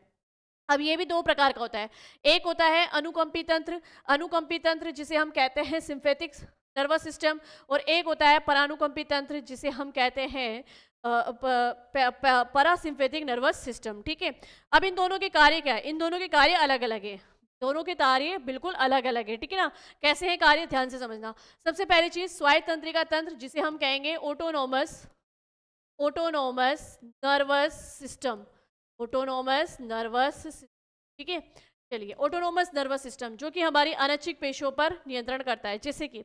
अब ये भी दो प्रकार का होता है, एक होता है अनुकंपी तंत्र, अनुकंपी तंत्र जिसे हम कहते हैं सिंपैथिक नर्वस सिस्टम, और एक होता है परानुकंपी तंत्र जिसे हम कहते हैं पैरासिम्पैथिक नर्वस सिस्टम। ठीक है, अब इन दोनों के कार्य क्या है, इन दोनों के कार्य अलग अलग है, दोनों के कार्य बिल्कुल अलग अलग है। ठीक है ना, कैसे है कार्य ध्यान से समझना। सबसे पहली चीज स्वायत्त तंत्रिका तंत्र जिसे हम कहेंगे autonomous nervous system, autonomous nervous. ठीक है, चलिए ऑटोनोमस नर्वस सिस्टम जो कि हमारी अनैच्छिक पेशियों पर नियंत्रण करता है। जैसे कि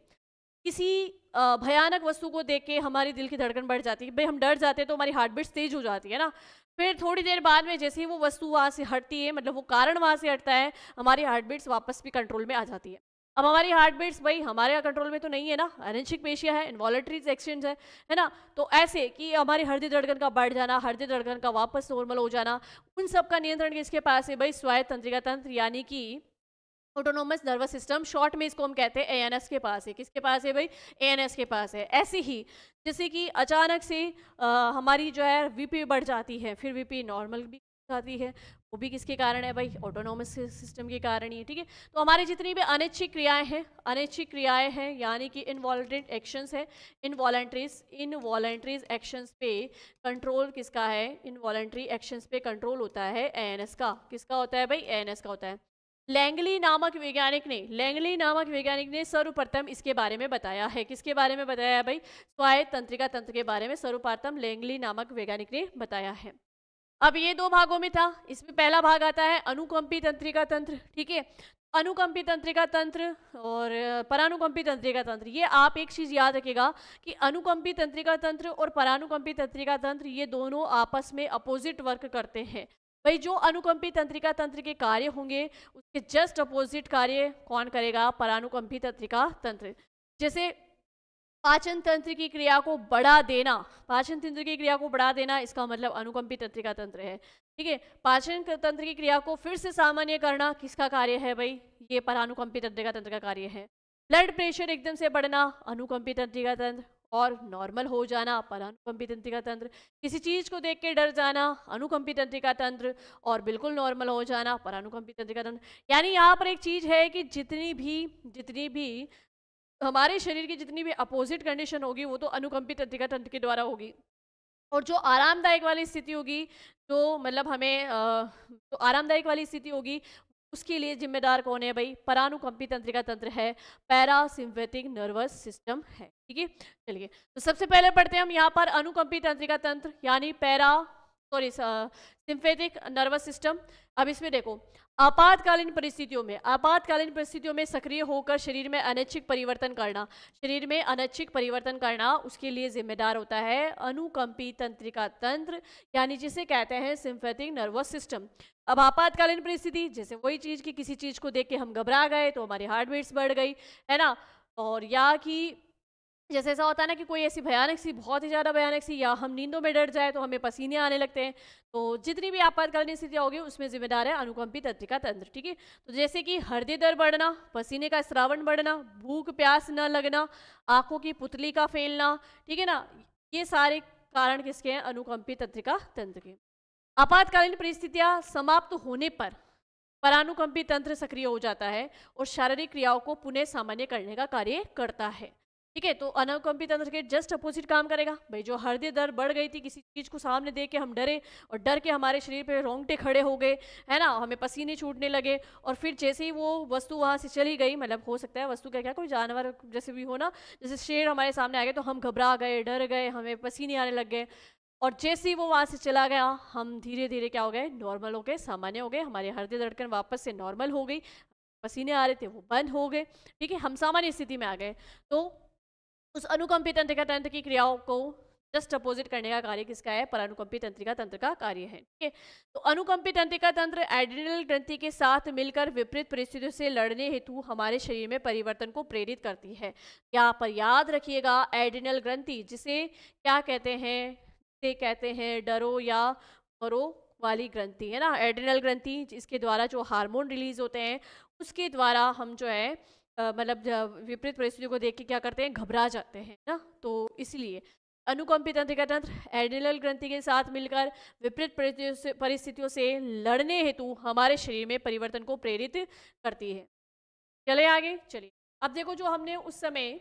किसी भयानक वस्तु को देख के हमारी दिल की धड़कन बढ़ जाती है, भाई हम डर जाते हैं तो हमारी हार्ट बीट तेज हो जाती है ना, फिर थोड़ी देर बाद में जैसे ही वो वस्तु वहाँ से हटती है, मतलब वो कारण वहाँ से हटता है, हमारी हार्ट बीट्स वापस भी कंट्रोल में आ जाती है। अब हमारी हार्ट बीट्स भाई हमारे कंट्रोल में तो नहीं है ना, अनैच्छिक पेशियां है, इनवॉलंटरी एक्शंस है ना, तो ऐसे कि हमारी हृदय धड़कन का बढ़ जाना, हृदय धड़कन का वापस नॉर्मल हो जाना, उन सब का नियंत्रण किसके पास है भाई, स्वायत्त तंत्रिका तंत्र यानी कि ऑटोनोमस नर्वस सिस्टम, शॉर्ट में इसको हम कहते हैं एएनएस के पास है। किसके पास है भाई, एएनएस के पास है। ऐसे ही जैसे कि अचानक से हमारी जो है वीपी बढ़ जाती है, फिर वीपी नॉर्मल भी जाती है, वो भी किसके कारण है भाई, ऑटोनोमस सिस्टम के कारण ही है। ठीक है, तो हमारी जितनी भी अनैच्छिक क्रियाएं हैं यानी कि इनवॉलंटरी एक्शंस है, इनवॉलंटरीज एक्शंस पे कंट्रोल किसका है, इनवॉलंटरी एक्शंस पे कंट्रोल होता है एएनएस का। किसका होता है भाई, एएनएस का होता है। लैंगली नामक वैज्ञानिक ने सर्वप्रथम इसके बारे में बताया है। किसके बारे में बताया है भाई, स्वायत्त तंत्रिका तंत्र के बारे में सर्वप्रथम लैंगली नामक वैज्ञानिक ने बताया है। अब ये दो भागों में था, इसमें पहला भाग आता है अनुकंपी तंत्रिका तंत्र। ठीक है, अनुकंपी तंत्रिका तंत्र और परानुकंपी तंत्रिका तंत्र, ये आप एक चीज याद रखिएगा कि अनुकंपी तंत्रिका तंत्र और परानुकंपी तंत्रिका तंत्र ये दोनों आपस में अपोजिट वर्क करते हैं। भाई जो अनुकंपी तंत्रिका तंत्र के कार्य होंगे उसके जस्ट अपोजिट कार्य कौन करेगा, परानुकंपी तंत्रिका तंत्र। जैसे पाचन तंत्र की क्रिया को बढ़ा देना, पाचन तंत्र की क्रिया को बढ़ा देना इसका मतलब अनुकंपी तंत्रिका तंत्र है। ठीक है, पाचन तंत्र की क्रिया को फिर से सामान्य करना किसका कार्य है भाई, ये परानुकंपी तंत्रिका तंत्र का कार्य है। ब्लड प्रेशर एकदम से बढ़ना अनुकंपी तंत्रिका तंत्र, और नॉर्मल हो जाना परानुकंपी तंत्रिका तंत्र। किसी चीज को देख के डर जाना अनुकंपी तंत्रिका तंत्र, और बिल्कुल नॉर्मल हो जाना परानुकंपी तंत्रिका तंत्र। यानी यहाँ पर एक चीज है कि जितनी भी हमारे शरीर की जितनी भी अपोजिट कंडीशन होगी वो तो अनुकंपी तंत्रिका तंत्र के द्वारा होगी, और जो आरामदायक वाली स्थिति होगी, जो मतलब हमें तो आरामदायक वाली स्थिति होगी उसके लिए जिम्मेदार कौन है भाई, परानुकंपी तंत्रिका तंत्र है, पैरासिम्पैथिक नर्वस सिस्टम है। ठीक है, चलिए तो सबसे पहले पढ़ते हैं हम यहाँ पर अनुकंपी तंत्रिका तंत्र यानी सिम्पैथिक नर्वस सिस्टम। अब इसमें देखो आपातकालीन परिस्थितियों में सक्रिय होकर शरीर में अनैच्छिक परिवर्तन करना उसके लिए जिम्मेदार होता है अनुकंपी तंत्रिका तंत्र यानी जिसे कहते हैं सिम्पैथिक नर्वस सिस्टम। अब आपातकालीन परिस्थिति जैसे वही चीज कि किसी चीज को देख के हम घबरा गए तो हमारी हार्ट बीट्स बढ़ गई है ना, और या कि जैसे ऐसा होता है ना कि कोई ऐसी बहुत ही ज़्यादा भयानक सी, या हम नींदों में डर जाए तो हमें पसीने आने लगते हैं। तो जितनी भी आपातकालीन स्थितियाँ होगी उसमें जिम्मेदार है अनुकंपी तंत्रिका तंत्र। ठीक है, तो जैसे कि हृदय दर बढ़ना, पसीने का स्रावन बढ़ना, भूख प्यास न लगना, आंखों की पुतली का फैलना, ठीक है ना, ये सारे कारण किसके हैं, अनुकंपी तंत्रिका तंत्र के। आपातकालीन परिस्थितियाँ समाप्त होने पर परानुकंपी तंत्र सक्रिय हो जाता है और शारीरिक क्रियाओं को पुनः सामान्य करने का कार्य करता है। ठीक है, तो अनुकंपी तंत्र के जस्ट अपोजिट काम करेगा। भाई जो हृदय दर बढ़ गई थी, किसी चीज को सामने देख के हम डरे और डर के हमारे शरीर पे रोंगटे खड़े हो गए है ना, हमें पसीने छूटने लगे, और फिर जैसे ही वो वस्तु वहां से चली गई, मतलब हो सकता है वस्तु क्या कोई जानवर जैसे भी हो ना, जैसे शेर हमारे सामने आ गए तो हम घबरा गए, डर गए, हमें पसीने आने लग गए, और जैसे ही वो वहां से चला गया हम धीरे धीरे क्या हो गए, नॉर्मल हो गए, सामान्य हो गए, हमारी हृदय धड़कन वापस से नॉर्मल हो गई, पसीने आ रहे थे वो बंद हो गए। ठीक है, हम सामान्य स्थिति में आ गए। तो उस अनुकंपी तंत्रिका तंत्र की क्रियाओं को जस्ट अपोजिट करने का कार्य किसका है, परानुकंपी तंत्रिका तंत्र का कार्य है। ठीक है, तो अनुकंपी तंत्रिका तंत्र एड्रिनल ग्रंथि के साथ मिलकर विपरीत परिस्थितियों से लड़ने हेतु हमारे शरीर में परिवर्तन को प्रेरित करती है। यहाँ पर याद रखिएगा, एड्रिनल ग्रंथि जिसे क्या कहते हैं, जिसे कहते हैं डरो या मरो वाली ग्रंथि, है ना। एड्रिनल ग्रंथि इसके द्वारा जो हार्मोन रिलीज होते हैं उसके द्वारा हम जो है मतलब विपरीत परिस्थितियों को देख के क्या करते हैं, घबरा जाते हैं ना। तो इसलिए अनुकंपी तंत्रिका तंत्र एड्रिनल ग्रंथि के साथ मिलकर विपरीत परिस्थितियों से लड़ने हेतु हमारे शरीर में परिवर्तन को प्रेरित करती है। चले आगे, चलिए अब देखो जो हमने उस समय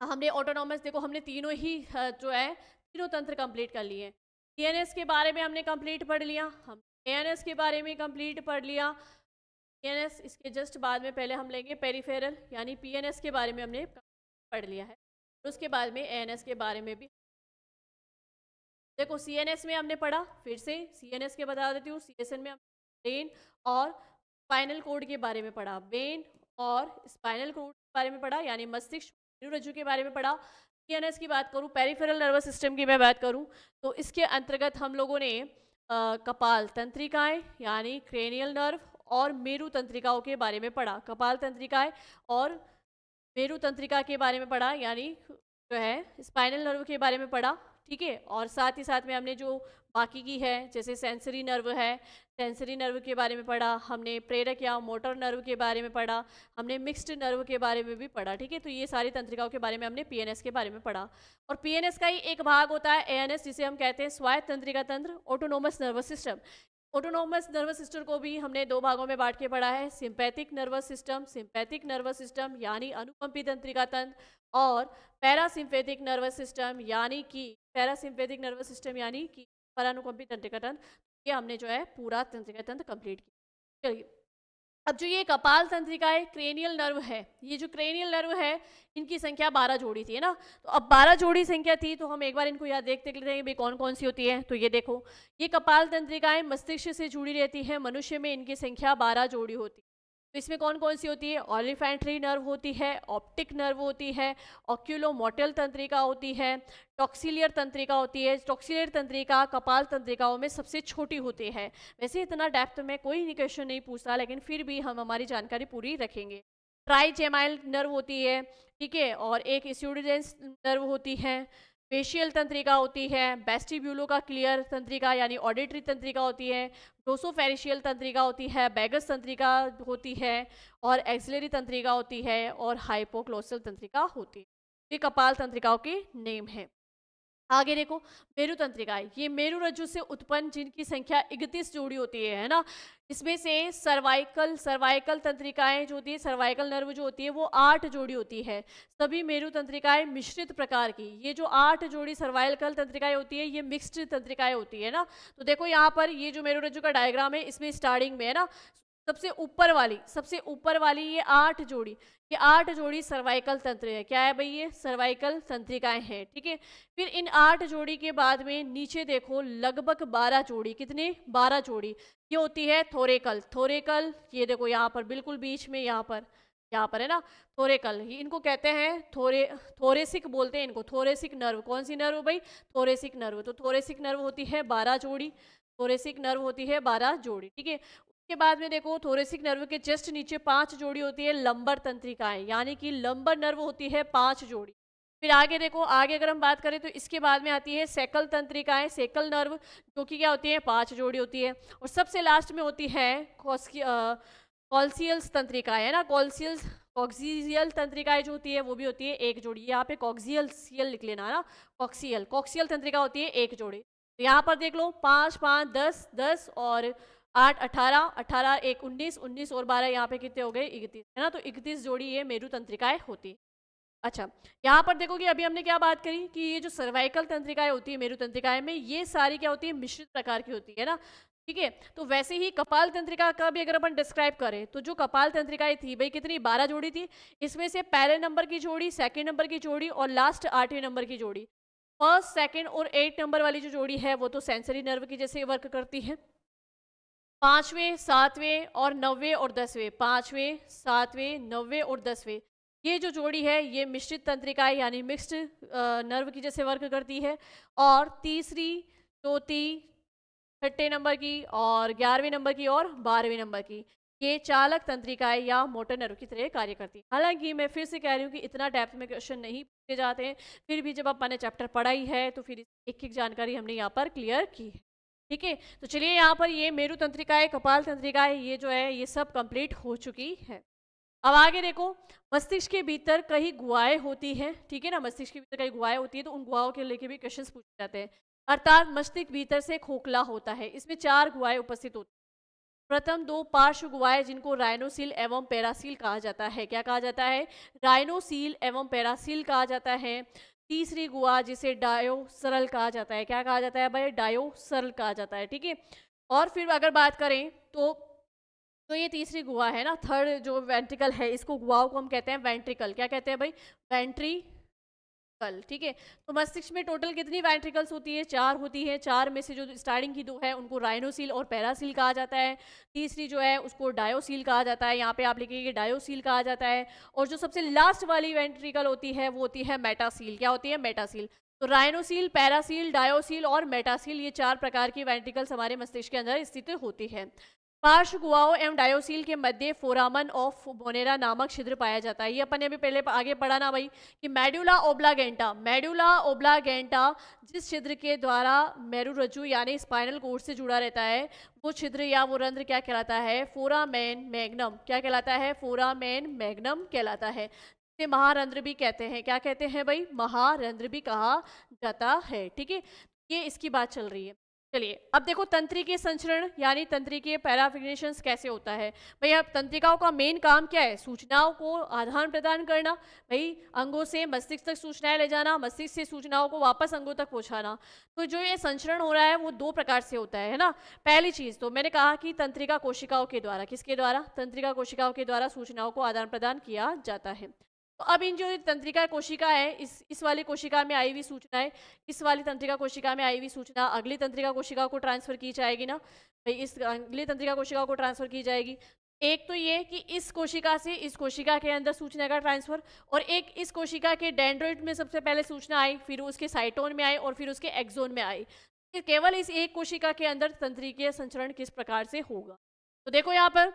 हमने ऑटोनॉमस, देखो हमने तीनों ही जो है तीनों तंत्र कंप्लीट कर लिए हैं। सीएनएस के बारे में हमने कंप्लीट पढ़ लिया, हम एएनएस के बारे में कंप्लीट पढ़ लिया। पीएनएस इसके जस्ट बाद में पहले हम लेंगे पेरिफेरल यानी पीएनएस के बारे में हमने पढ़ लिया है, उसके बाद में एएनएस के बारे में भी। देखो सीएनएस में हमने पढ़ा, फिर से सीएनएस के बता देती हूँ। सीएसएन में हमने ब्रेन और स्पाइनल कोड के बारे में पढ़ा, ब्रेन और स्पाइनल कोड के बारे में पढ़ा यानी मस्तिष्क मेरुरज्जु के बारे में पढ़ा। पीएनएस की बात करूँ, पेरिफेरल नर्वस सिस्टम की मैं बात करूँ, तो इसके अंतर्गत हम लोगों ने कपाल तंत्रिकाएं यानी क्रेनियल नर्व और मेरु तंत्रिकाओं के बारे में पढ़ा। कपाल तंत्रिकाएं और मेरु तंत्रिका के बारे में पढ़ा यानी जो है स्पाइनल नर्व के बारे में पढ़ा। ठीक है, और साथ ही साथ में हमने जो बाकी की है जैसे सेंसरी नर्व है, सेंसरी नर्व के बारे में पढ़ा हमने, प्रेरक या मोटर नर्व के बारे में पढ़ा हमने, मिक्स्ड नर्व के बारे में भी पढ़ा। ठीक है, तो ये सारी तंत्रिकाओं के बारे में हमने पीएनएस के बारे में पढ़ा। और पीएनएस का ही एक भाग होता है एएनएस, जिसे हम कहते हैं स्वायत्त तंत्रिका तंत्र, autonomous nervous system. Autonomous nervous system को भी हमने दो भागों में बांट के पढ़ा है, sympathetic nervous system, sympathetic nervous system यानी अनुकंपी तंत्रिका तंत्र, और पैरासिम्पैथिक नर्वस सिस्टम यानी कि परानुकंपी तंत्रिका तंत्र। ये हमने जो है पूरा तंत्रिका तंत्र कंप्लीट किया। चलिए अब जो ये कपाल तंत्रिका है, क्रेनियल नर्व है, ये जो क्रेनियल नर्व है इनकी संख्या 12 जोड़ी थी, है ना। तो अब 12 जोड़ी संख्या थी तो हम एक बार इनको याद देखते हैं भाई कौन कौन सी होती है। तो ये देखो, ये कपाल तंत्रिकाएं मस्तिष्क से जुड़ी रहती है। मनुष्य में इनकी संख्या 12 जोड़ी होती है। तो इसमें कौन कौन सी होती है, ऑलिफेंट्री नर्व होती है, ऑप्टिक नर्व होती है, ऑक्यूलोमोटल तंत्रिका होती है, टॉक्सिलियर तंत्रिका होती है। टॉक्सिलियर तंत्रिका कपाल तंत्रिकाओं में सबसे छोटी होती है। वैसे इतना डेप्थ में कोई क्वेश्चन नहीं पूछता, लेकिन फिर भी हम हमारी जानकारी पूरी रखेंगे। ट्राइजेमाइल नर्व होती है, ठीक है, और एक स्यूडोडेंस नर्व होती है, फेशियल तंत्रिका होती है, वेस्टिब्यूलो का क्लियर तंत्रिका यानी ऑडिटरी तंत्रिका होती है, ग्लोसोफेरिशियल तंत्रिका होती है, बैगस तंत्रिका होती है, और एक्सिलरी तंत्रिका होती है, और हाइपोग्लोसल तंत्रिका होती है। ये कपाल तंत्रिकाओं के नेम है। आगे देखो मेरु तंत्रिकाएं, ये मेरुरज्जु से उत्पन्न जिनकी संख्या 31 जोड़ी होती है ना। इसमें से सर्वाइकल तंत्रिकाएं जो होती है, सर्वाइकल नर्व जो होती है वो 8 जोड़ी होती है। सभी मेरु तंत्रिकाएं मिश्रित प्रकार की, ये जो 8 जोड़ी सर्वाइकल तंत्रिकाएं होती है ये मिक्स्ड तंत्रिकाएं होती है ना। तो देखो यहाँ पर ये जो मेरुरज्जु का डायग्राम है इसमें स्टार्टिंग में है ना सबसे ऊपर वाली ये 8 जोड़ी, ये 8 जोड़ी सर्वाइकल तंत्र है। क्या है भाई, ये सर्वाइकल तंत्रिकाएं हैं। ठीक है, फिर इन 8 जोड़ी के बाद में नीचे देखो लगभग 12 जोड़ी, कितने 12 जोड़ी ये होती है थोरेकल। ये देखो यहाँ पर बिल्कुल बीच में यहाँ पर है ना थोरेकल, इनको कहते हैं थोरेसिक बोलते हैं इनको, थोरेसिक नर्व। कौन सी नर्व भाई, थोरेसिक नर्व। तो थोरेसिक नर्व होती है 12 जोड़ी, थोरेसिक नर्व होती है 12 जोड़ी। ठीक है, के बाद में देखो थोरेसिक नर्व के जस्ट नीचे 5 जोड़ी होती है लंबर तंत्रिकाएं, यानी कि लंबर नर्व होती है 5 जोड़ी। फिर आगे देखो, आगे अगर हम बात करें तो इसके बाद में आती है सेकल तंत्रिकाएं, सेकल नर्व जो कि क्या होती है 5 जोड़ी होती है। और सबसे लास्ट में होती है कॉक्सियल्स तंत्रिकाएं, है ना, कॉक्सियल तंत्रिकाएं जो होती है वो भी होती है 1 जोड़ी। यहाँ पे कॉक्सियल लिख लेना है ना, कॉक्सियल तंत्रिका होती है 1 जोड़ी। तो यहाँ पर देख लो 5 5 10 10 और 8 18 18 1 19 19 और 12 यहाँ पे कितने हो गए 31, है ना। तो 31 जोड़ी ये मेरु तंत्रिकाएं होती है। अच्छा, यहाँ पर देखो कि अभी हमने क्या बात करी कि ये जो सर्वाइकल तंत्रिकाएं होती है मेरु तंत्रिकाएं में, ये सारी क्या होती है मिश्रित प्रकार की होती है ना। ठीक है, तो वैसे ही कपाल तंत्रिका का भी अगर अपन डिस्क्राइब करें तो जो कपाल तंत्रिकाएं थी भाई कितनी 12 जोड़ी थी। इसमें से पहले नंबर की जोड़ी, सेकेंड नंबर की जोड़ी और लास्ट 8वें नंबर की जोड़ी, फर्स्ट सेकेंड और 8 नंबर वाली जो जोड़ी है वो तो सेंसरी नर्व की जैसे वर्क करती है। 5वें 7वें और 9वें और 10वें, 5वें 7वें 9वें और 10वें ये जो जोड़ी है ये मिश्रित तंत्रिकाएं यानी मिक्स्ड नर्व की जैसे वर्क करती है। और तीसरी, चौथी, छठे नंबर की और 11वें नंबर की और 12वें नंबर की, ये चालक तंत्रिकाएं या मोटर नर्व की तरह कार्य करती है। हालांकि मैं फिर से कह रही हूँ कि इतना डेप्थ में क्वेश्चन नहीं पूछे जाते हैं, फिर भी जब अपन ने चैप्टर पढ़ा ही है तो फिर एक एक जानकारी हमने यहाँ पर क्लियर की है। ठीक है, तो चलिए यहाँ पर ये मेरु तंत्रिकाएं, कपाल तंत्रिकाएं, ये जो है ये सब कंप्लीट हो चुकी है। अब आगे देखो, मस्तिष्क के भीतर कई गुहाएं होती हैं। ठीक है ना, मस्तिष्क के भीतर कई गुहाएं होती है, तो उन गुहाओं के लेके भी क्वेश्चंस पूछे जाते हैं। अर्थात मस्तिष्क भीतर से खोखला होता है। इसमें 4 गुहाएं उपस्थित होती हैं। प्रथम 2 पार्श्व गुहाएं जिनको राइनोसील एवं पैरासील कहा जाता है। क्या कहा जाता है? राइनोसील एवं पैरासील कहा जाता है। तीसरी गुहा जिसे डायोसरल कहा जाता है। क्या कहा जाता है भाई? डायोसरल कहा जाता है। ठीक है, और फिर अगर बात करें तो ये तीसरी गुहा है ना, थर्ड जो वेंट्रिकल है, इसको गुहाओं को हम कहते हैं वेंट्रिकल। क्या कहते हैं भाई? वेंट्रिकल। ठीक है, तो मस्तिष्क में टोटल कितनी वेंट्रिकल्स होती है? 4 होती है। 4 में से जो स्टार्टिंग की 2 है उनको राइनोसील और पैरासील कहा जाता है। तीसरी जो है उसको डायोसील कहा जाता है, यहाँ पे आप लिखिए डायोसील कहा जाता है। और जो सबसे लास्ट वाली वेंट्रिकल होती है वो होती है मेटासील। क्या होती है? मेटासील। तो राइनोसील, पैरासील, डायोसील और मेटासील, ये 4 प्रकार की वेंट्रिकल्स हमारे मस्तिष्क के अंदर स्थित होती है। पार्श्व गुहाओं एवं डायोसील के मध्य फोरामन ऑफ बोनेरा नामक छिद्र पाया जाता है। ये अपन ने अभी पहले आगे पढ़ा ना भाई कि मेडुला ओब्लागेंटा जिस छिद्र के द्वारा मेरुरज्जु यानी स्पाइनल कोर्ड से जुड़ा रहता है, वो छिद्र या वो रंध्र क्या कहलाता है? Foramen magnum. क्या कहलाता है? फोरामेन मैग्नम कहलाता है। इसे महारंध्र भी कहते हैं। क्या कहते हैं भाई? महारंध्र भी कहा जाता है। ठीक है, ये इसकी बात चल रही है। चलिए अब देखो तंत्रिकीय संचरण यानी तंत्रिकीय पैराफिग्नेशंस कैसे होता है। भाई अब तंत्रिकाओं का मेन काम क्या है? सूचनाओं को आदान प्रदान करना। भाई अंगों से मस्तिष्क तक सूचनाएं ले जाना, मस्तिष्क से सूचनाओं को वापस अंगों तक पहुंचाना। तो जो ये संचरण हो रहा है वो 2 प्रकार से होता है ना। पहली चीज तो मैंने कहा कि तंत्रिका कोशिकाओं के द्वारा। किसके द्वारा? तंत्रिका कोशिकाओं के द्वारा सूचनाओं को आदान प्रदान किया जाता है। तो अब इन जो तंत्रिका कोशिका है, इस वाली कोशिका में आई हुई सूचनाएं, इस वाली तंत्रिका कोशिका में आई हुई सूचना अगली तंत्रिका कोशिका को ट्रांसफर की जाएगी ना भाई, इस अगली तंत्रिका कोशिका को ट्रांसफर की जाएगी। एक तो ये कि इस कोशिका से इस कोशिका के अंदर सूचना का ट्रांसफर, और एक इस कोशिका के डेंड्राइट में सबसे पहले सूचना आई, फिर उसके साइटोन में आई और फिर उसके एक्सोन में आई। केवल इस एक कोशिका के अंदर तंत्रिकीय संचरण किस प्रकार से होगा? तो देखो यहाँ पर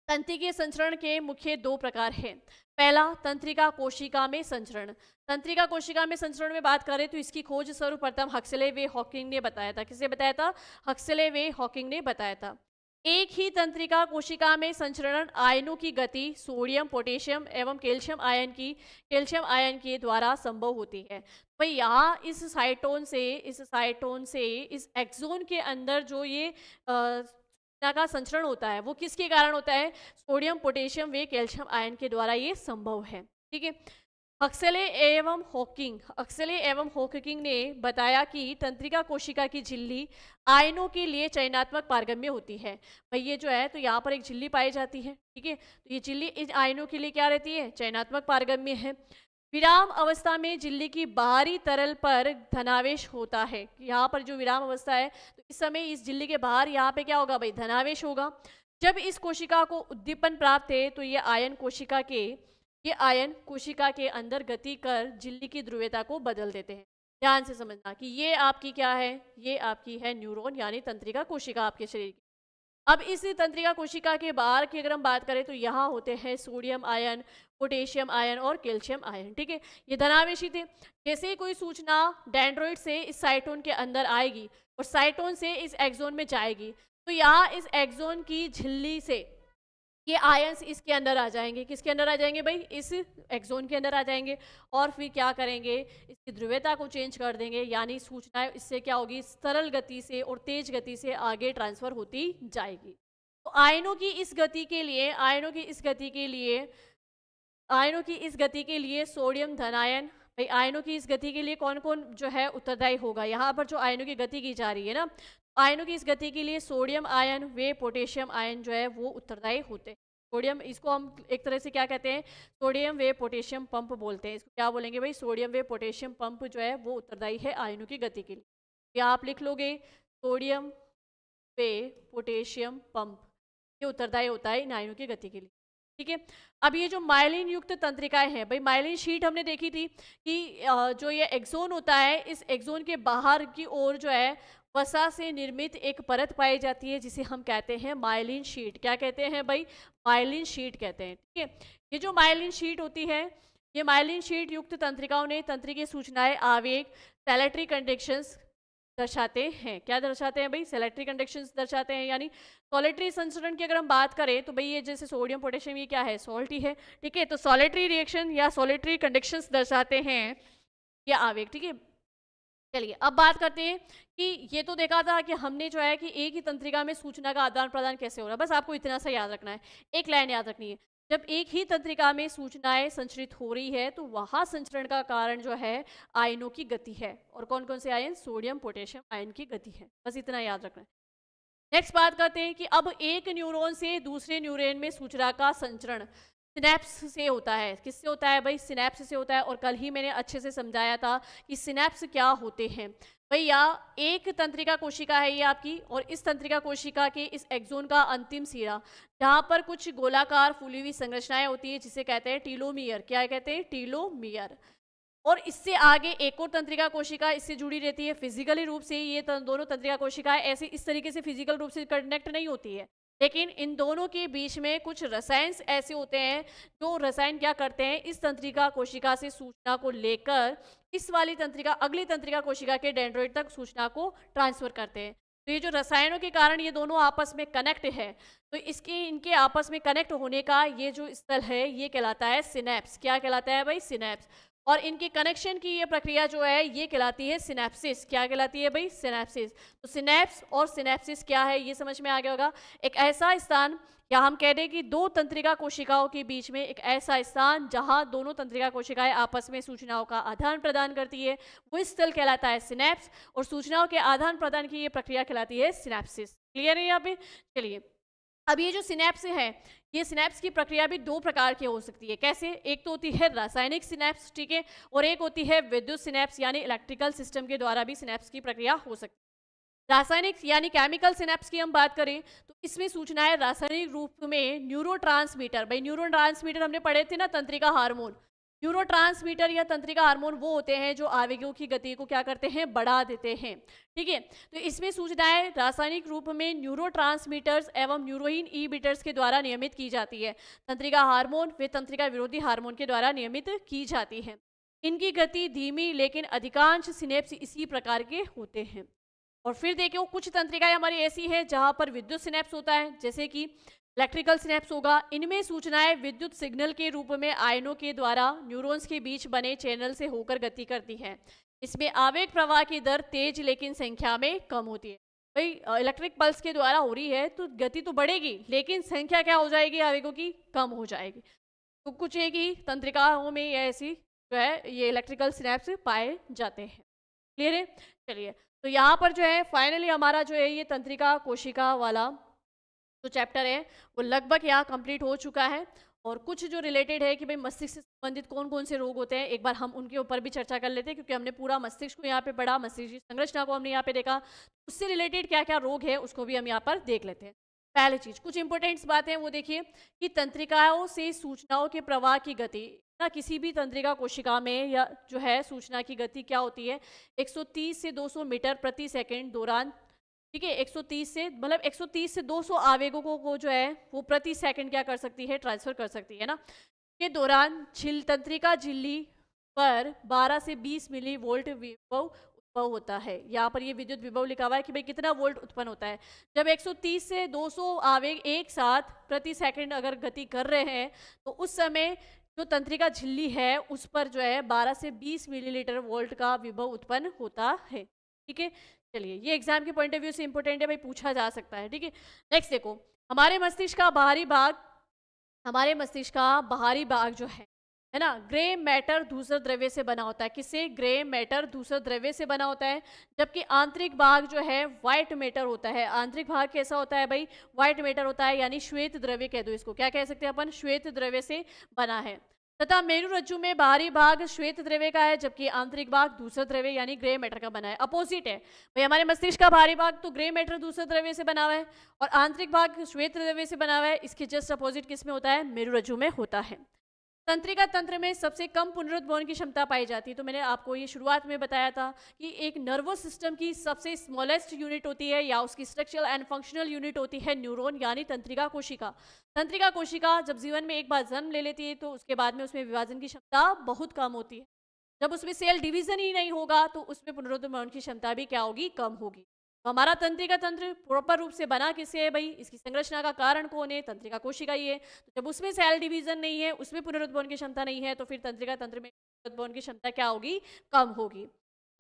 तंत्रिकीय संचरण के मुख्य 2 प्रकार हैं। पहला, तंत्रिका कोशिका में संचरण। तंत्रिका कोशिका में संचरण में बात करें तो इसकी खोज सर्वप्रथम हक्सले वे हॉकिंग ने बताया था। किसने बताया था? हक्सले वे हॉकिंग ने बताया था। एक ही तंत्रिका कोशिका में संचरण आयनों की गति सोडियम, पोटेशियम एवं कैल्शियम आयन के द्वारा संभव होती है। भाई यहाँ इस साइटोन से इस एक्सोन के अंदर जो ये का संचरण होता है वो किसके कारण होता है? सोडियम, पोटेशियम वे कैल्शियम आयन के द्वारा ये संभव है। ठीक है, हक्सले एवं हॉकिंग ने बताया कि तंत्रिका कोशिका की झिल्ली आयनों के लिए चयनात्मक पारगम्य होती है। भाई ये जो है तो यहाँ पर एक झिल्ली पाई जाती है। ठीक है, तो ये झिल्ली इस आयनों के लिए क्या रहती है? चयनात्मक पारगम्य है। विराम अवस्था में झिल्ली की बाहरी तरल पर धनावेश होता है। यहाँ पर जो विराम अवस्था है तो इस समय इस झिल्ली के बाहर यहाँ पे क्या होगा भाई? धनावेश होगा। जब इस कोशिका को उद्दीपन प्राप्त है तो ये आयन कोशिका के अंदर गति कर झिल्ली की ध्रुवीयता को बदल देते हैं। ध्यान से समझना कि ये आपकी क्या है? ये आपकी है न्यूरॉन यानी तंत्रिका कोशिका आपके शरीर की। अब इस तंत्रिका कोशिका के बाहर की अगर हम बात करें तो यहाँ होते हैं सोडियम आयन, पोटेशियम आयन और कैल्शियम आयन। ठीक है, ये धनावेशी थे। जैसे ही कोई सूचना डेंड्राइट से इस साइटोन के अंदर आएगी और साइटोन से इस एक्सोन में जाएगी तो यहाँ इस एक्सोन की झिल्ली से ये आयंस इसके अंदर आ जाएंगे। किसके अंदर आ जाएंगे भाई? इस एक्सोन के अंदर आ जाएंगे और फिर क्या करेंगे? इसकी ध्रुवीयता को चेंज कर देंगे, यानी सूचनाएं इससे क्या होगी? सरल गति से और तेज गति से आगे ट्रांसफर होती जाएगी। तो आयनों की इस गति के लिए सोडियम धनायन, भाई आयनों की इस गति के लिए कौन कौन जो है उत्तरदायी होगा? यहाँ पर जो आयनों की गति की जा रही है ना, आयनों की इस गति के लिए सोडियम आयन वे पोटेशियम आयन जो है वो उत्तरदायी होते हैं। सोडियम, इसको हम एक तरह से क्या कहते हैं? सोडियम वे पोटेशियम पंप बोलते हैं। इसको क्या बोलेंगे भाई? सोडियम वे पोटेशियम पंप जो है वो उत्तरदायी है आयनों की गति के लिए। या आप लिख लोगे सोडियम वे पोटेशियम पंप, ये उत्तरदायी होता है इन आयनों की गति के लिए। ठीक है। अब ये जो माइलिन युक्त तंत्रिकाएं हैं भाई, माइलिन शीट हमने देखी थी कि जो ये एक्सोन होता है, इस एक्सोन के बाहर की ओर जो है वसा से निर्मित एक परत पाई जाती है जिसे हम कहते हैं माइलिन शीट। क्या कहते हैं भाई? माइलिन शीट कहते हैं। ठीक है। ये जो माइलिन शीट होती है, ये माइलिन शीट युक्त तंत्रिकाओं ने तंत्रिकीय सूचनाएं, आवेग, सेलेटरी कंडक्शंस दर्शाते हैं। क्या दर्शाते हैं भाई? सेलेटरी कंडक्शंस दर्शाते हैं। यानी सॉलिटरी संचरण की अगर हम बात करें तो भाई ये जैसे सोडियम पोटेशियम ये क्या है? सॉल्ट ही है। ठीक है। तो सॉलिटरी रिएक्शन या सॉलिटरी कंडक्शंस दर्शाते हैं या आवेग। ठीक है। चलिए अब बात करते हैं कि ये तो देखा था कि हमने जो है कि एक ही तंत्रिका में सूचना का आदान प्रदान कैसे हो रहा है। बस आपको इतना सा याद रखना है, एक लाइन याद रखनी है। जब एक ही तंत्रिका में सूचनाएं संचरित हो रही है तो वहां संचरण का कारण जो है आयनों की गति है। और कौन कौन से आयन? सोडियम पोटेशियम आयन की गति है। बस इतना याद रखना है। नेक्स्ट बात करते हैं कि अब एक न्यूरॉन से दूसरे न्यूरॉन में सूचना का संचरण सिनैप्स से होता है। किससे होता है भाई? सिनैप्स से होता है। और कल ही मैंने अच्छे से समझाया था कि सिनैप्स क्या होते हैं। भैया एक तंत्रिका कोशिका है ये आपकी, और इस तंत्रिका कोशिका के इस एक्सोन का अंतिम सिरा जहाँ पर कुछ गोलाकार फूली हुई संरचनाएं होती है जिसे कहते हैं टीलोमियर। क्या कहते हैं? टीलोमियर। और इससे आगे एक और तंत्रिका कोशिका इससे जुड़ी रहती है फिजिकली रूप से। ये दोनों तंत्रिका कोशिकाएं ऐसे इस तरीके से फिजिकल रूप से कनेक्ट नहीं होती है, लेकिन इन दोनों के बीच में कुछ रसायन ऐसे होते हैं जो रसायन क्या करते हैं, इस तंत्रिका कोशिका से सूचना को लेकर इस वाली तंत्रिका अगली तंत्रिका कोशिका के डेंड्रोइड तक सूचना को ट्रांसफर करते हैं। तो ये जो रसायनों के कारण ये दोनों आपस में कनेक्ट है, तो इनके आपस में कनेक्ट होने का ये जो स्थल है ये कहलाता है सिनैप्स। क्या कहलाता है भाई? सिनैप्स। और इनके कनेक्शन की ये प्रक्रिया जो है ये कहलाती है सिनैप्सिस। क्या कहलाती है भाई? सिनैप्सिस। तो सिनैप्स और सिनैप्सिस क्या है ये समझ में आ गया होगा। एक ऐसा स्थान, या हम कह दें कि दो तंत्रिका कोशिकाओं के बीच में एक ऐसा स्थान जहां दोनों तंत्रिका कोशिकाएं आपस में सूचनाओं का आदान प्रदान करती है, वो स्थल कहलाता है सिनैप्स। और सूचनाओं के आदान प्रदान की ये प्रक्रिया कहलाती है सिनैप्सिस। क्लियर है यहाँ पे? चलिए अब ये जो सिनैप्स है, ये सिनैप्स की प्रक्रिया भी दो प्रकार की हो सकती है। कैसे? एक तो होती है रासायनिक सिनैप्स, ठीक है, और एक होती है विद्युत सिनैप्स यानी इलेक्ट्रिकल सिस्टम के द्वारा भी सिनैप्स की प्रक्रिया हो सकती है। रासायनिक यानी केमिकल सिनैप्स की हम बात करें तो इसमें सूचनाएं रासायनिक रूप में न्यूरोट्रांसमीटर, भाई न्यूरोट्रांसमीटर हमने पढ़े थे ना, तंत्रिका हार्मोन। न्यूरोट्रांसमीटर या तंत्रिका हार्मोन वो होते हैं जो आवेगों की गति को क्या करते हैं? बढ़ा देते हैं। ठीक है। तो इसमें सूचनाएं रासायनिक रूप में न्यूरोट्रांसमीटर्स एवं न्यूरोइन इनहिबिटर्स के द्वारा नियमित की जाती है। तंत्रिका हार्मोन वे तंत्रिका विरोधी हार्मोन के द्वारा नियमित की जाती है। इनकी गति धीमी, लेकिन अधिकांश सिनेप्स इसी प्रकार के होते हैं। और फिर देखिए कुछ तंत्रिकाएं हमारी ऐसी हैं जहां पर विद्युत सिनेप्स होता है, जैसे कि इलेक्ट्रिकल सिनेप्स होगा। इनमें सूचनाएं विद्युत सिग्नल के रूप में आयनों के द्वारा न्यूरॉन्स के बीच बने चैनल से होकर गति करती है। इसमें आवेग प्रवाह की दर तेज लेकिन संख्या में कम होती है। भाई इलेक्ट्रिक पल्स के द्वारा हो रही है तो गति तो बढ़ेगी, लेकिन संख्या क्या हो जाएगी? आवेगों की कम हो जाएगी। तो कुछ एक ही तंत्रिकाओं में ऐसी जो है ये इलेक्ट्रिकल सिनेप्स पाए जाते हैं। क्लियर है? चलिए तो यहाँ पर जो है फाइनली हमारा जो है ये तंत्रिका कोशिका वाला जो चैप्टर है वो लगभग यहाँ कंप्लीट हो चुका है। और कुछ जो रिलेटेड है कि भाई मस्तिष्क से संबंधित कौन कौन से रोग होते हैं, एक बार हम उनके ऊपर भी चर्चा कर लेते हैं, क्योंकि हमने पूरा मस्तिष्क को यहाँ पे पढ़ा, मस्तिष्क की संरचना को हमने यहाँ पे देखा, उससे रिलेटेड क्या क्या रोग है उसको भी हम यहाँ पर देख लेते हैं। पहली चीज कुछ इंपॉर्टेंट्स बातें वो देखिए कि तंत्रिकाओं से सूचनाओं के प्रवाह की गति ना, किसी भी तंत्रिका कोशिका में या जो है सूचना की गति क्या होती है 130 से 200 मीटर प्रति सेकंड दौरान। ठीक है, 130 से मतलब 130 से 200 आवेगों को जो है वो प्रति सेकंड क्या कर सकती है? ट्रांसफर कर सकती है ना। के दौरान तंत्रिका झिल्ली पर 12 से 20 मिली वोल्ट विभव उत्पन्न होता है। यहाँ पर ये विद्युत विभव लिखा हुआ है कि भाई कितना वोल्ट उत्पन्न होता है। जब 130 से 200 आवेग एक साथ प्रति सेकंड अगर गति कर रहे हैं तो उस समय जो तंत्रिका झिल्ली है उस पर जो है 12 से 20 मिलीलीटर वोल्ट का विभव उत्पन्न होता है। ठीक है, चलिए ये एग्जाम के पॉइंट ऑफ व्यू से इंपॉर्टेंट है भाई, पूछा जा सकता है। ठीक है, नेक्स्ट देखो हमारे मस्तिष्क का बाहरी भाग जो है ना, ग्रे मैटर धूसर द्रव्य से बना होता है। किससे? ग्रे मैटर धूसर द्रव्य से बना होता है। जबकि आंतरिक भाग जो है व्हाइट मैटर होता है। आंतरिक भाग कैसा होता है भाई? व्हाइट मैटर होता है, यानी श्वेत द्रव्य कह दो इसको। क्या कह सकते हैं अपन? श्वेत द्रव्य से बना है। तथा मेरुरज्जु में बाहरी भाग श्वेत द्रव्य का है, जबकि आंतरिक भाग दूसरे द्रव्य यानी ग्रे मैटर का बना है। अपोजिट है भाई, हमारे मस्तिष्क का बाहरी भाग तो ग्रे मैटर दूसरे द्रव्य से बना हुआ है और आंतरिक भाग श्वेत द्रव्य से बना हुआ है। इसके जस्ट अपोजिट किस में होता है? मेरुरज्जु में होता है। तंत्रिका तंत्र में सबसे कम पुनरुद्भवन की क्षमता पाई जाती है। तो मैंने आपको ये शुरुआत में बताया था कि एक नर्वस सिस्टम की सबसे स्मॉलेस्ट यूनिट होती है या उसकी स्ट्रक्चरल एंड फंक्शनल यूनिट होती है न्यूरॉन यानी तंत्रिका कोशिका। तंत्रिका कोशिका जब जीवन में एक बार जन्म ले लेती है तो उसके बाद में उसमें विभाजन की क्षमता बहुत कम होती है। जब उसमें सेल डिवीजन ही नहीं होगा तो उसमें पुनरुद्भवन की क्षमता भी क्या होगी? कम होगी। तो हमारा तंत्रिका तंत्र प्रॉपर रूप से बना किससे है भाई? इसकी संरचना का कारण कौन है? तंत्रिका कोशिका ही है। तो जब उसमें सेल डिवीजन नहीं है, उसमें पुनरुद्भवन की क्षमता नहीं है, तो फिर तंत्रिका तंत्र में पुनरुद्भवन की क्षमता क्या होगी? कम होगी।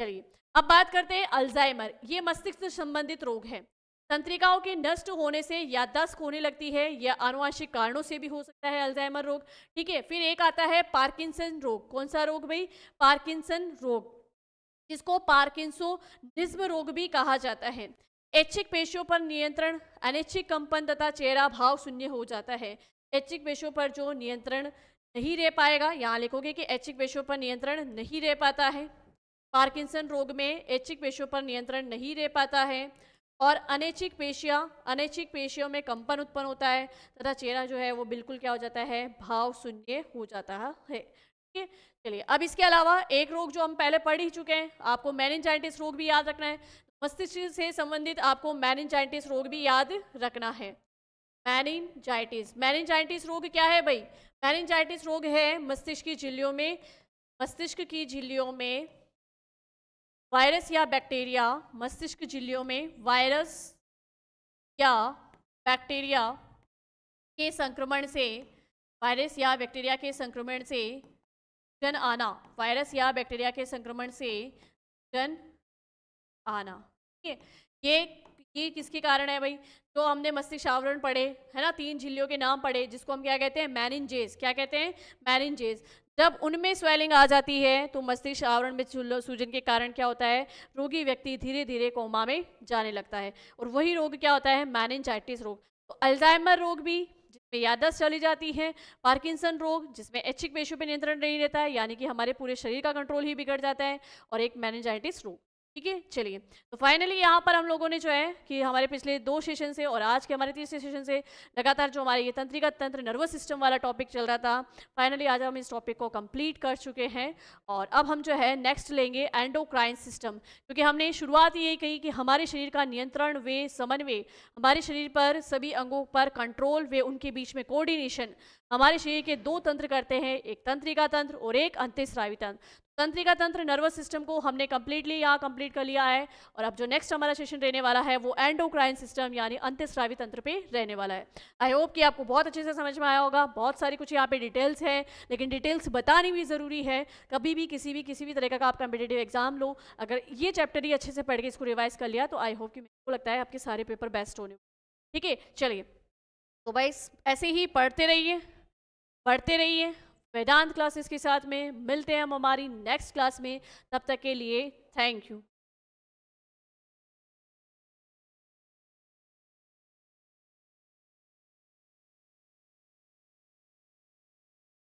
चलिए अब बात करते हैं अल्जाइमर। ये मस्तिष्क से संबंधित रोग है। तंत्रिकाओं के नष्ट होने से याददाश्त खोने लगती है, यह आनुवंशिक कारणों से भी हो सकता है अल्जाइमर रोग। ठीक है, फिर एक आता है पार्किंसन रोग। कौन सा रोग भाई? पार्किंसन रोग, जिसको पार्किंसोनिज्म रोग भी कहा जाता है। ऐच्छिक पेशियों पर नियंत्रण, अनैच्छिक कंपन तथा चेहरा भाव शून्य हो जाता है। ऐच्छिक पेशियों पर जो नियंत्रण नहीं रह पाएगा, यहाँ लिखोगे कि ऐच्छिक पेशियों पर नियंत्रण नहीं रह पाता है। पार्किंसन रोग में ऐच्छिक पेशियों पर नियंत्रण नहीं रह पाता है और अनैच्छिक पेशियों में कंपन उत्पन्न होता है तथा चेहरा जो है वो बिल्कुल क्या हो जाता है? भाव शून्य हो जाता है। ठीक है, चलिए अब इसके अलावा एक रोग जो हम पहले पढ़ ही चुके हैं, आपको मेनिंजाइटिस रोग भी याद रखना है। मस्तिष्क से संबंधित आपको मेनिंजाइटिस रोग भी याद रखना है। मेनिंजाइटिस रोग क्या है भाई? मेनिंजाइटिस रोग है मस्तिष्क की झिल्लियों में वायरस या बैक्टीरिया, मस्तिष्क झिल्लियों में वायरस या बैक्टीरिया के संक्रमण से जन आना, वायरस या बैक्टीरिया के संक्रमण से जन आना। ठीक है, ये किसके कारण है भाई? तो हमने मस्तिष्क आवरण पढ़े है ना, 3 झिल्लियों के नाम पढ़े जिसको हम क्या कहते हैं? मेनिंजेस। क्या कहते हैं? मेनिंजेस। जब उनमें स्वेलिंग आ जाती है तो मस्तिष्क आवरण में सूजन के कारण क्या होता है? रोगी व्यक्ति धीरे धीरे कोमा में जाने लगता है और वही रोग क्या होता है? मेनिंजाइटिस रोग। तो अल्जाइमर रोग भी जिसमें याददाश्त चली जाती है, पार्किंसन रोग जिसमें ऐच्छिक पेशियों पर नियंत्रण नहीं रहता है यानी कि हमारे पूरे शरीर का कंट्रोल ही बिगड़ जाता है, और एक मेनिंजाइटिस रोग। ठीक है, चलिए तो फाइनली यहाँ पर हम लोगों ने जो है कि हमारे पिछले 2 सेशन से और आज के हमारे तीसरे सेशन से लगातार जो हमारे ये तंत्रिका तंत्र नर्वस सिस्टम वाला टॉपिक चल रहा था, फाइनली आज हम इस टॉपिक को कंप्लीट कर चुके हैं। और अब हम जो है नेक्स्ट लेंगे एंडोक्राइन सिस्टम, क्योंकि हमने शुरुआत यही कही कि हमारे शरीर का नियंत्रण वे समन्वय, हमारे शरीर पर सभी अंगों पर कंट्रोल वे उनके बीच में कोऑर्डिनेशन हमारे शरीर के 2 तंत्र करते हैं, एक तंत्रिका तंत्र और एक अंतःस्रावी तंत्र। तंत्रिका तंत्र नर्वस सिस्टम को हमने कंप्लीटली यहाँ कंप्लीट कर लिया है और अब जो नेक्स्ट हमारा सेशन रहने वाला है वो एंडोक्राइन सिस्टम यानी अंतःस्रावी तंत्र पे रहने वाला है। आई होप कि आपको बहुत अच्छे से समझ में आया होगा। बहुत सारी कुछ यहाँ पे डिटेल्स है, लेकिन डिटेल्स बतानी भी ज़रूरी है। कभी भी किसी भी तरह का आप कॉम्पिटेटिव एग्जाम लो, अगर ये चैप्टर ही अच्छे से पढ़ के इसको रिवाइज कर लिया तो आई होप कि मेरे को लगता है आपके सारे पेपर बेस्ट होने। ठीक है, चलिए तो भाई ऐसे ही पढ़ते रहिए वेदांत क्लासेस के साथ में। मिलते हैं हम हमारी नेक्स्ट क्लास में, तब तक के लिए थैंक यू।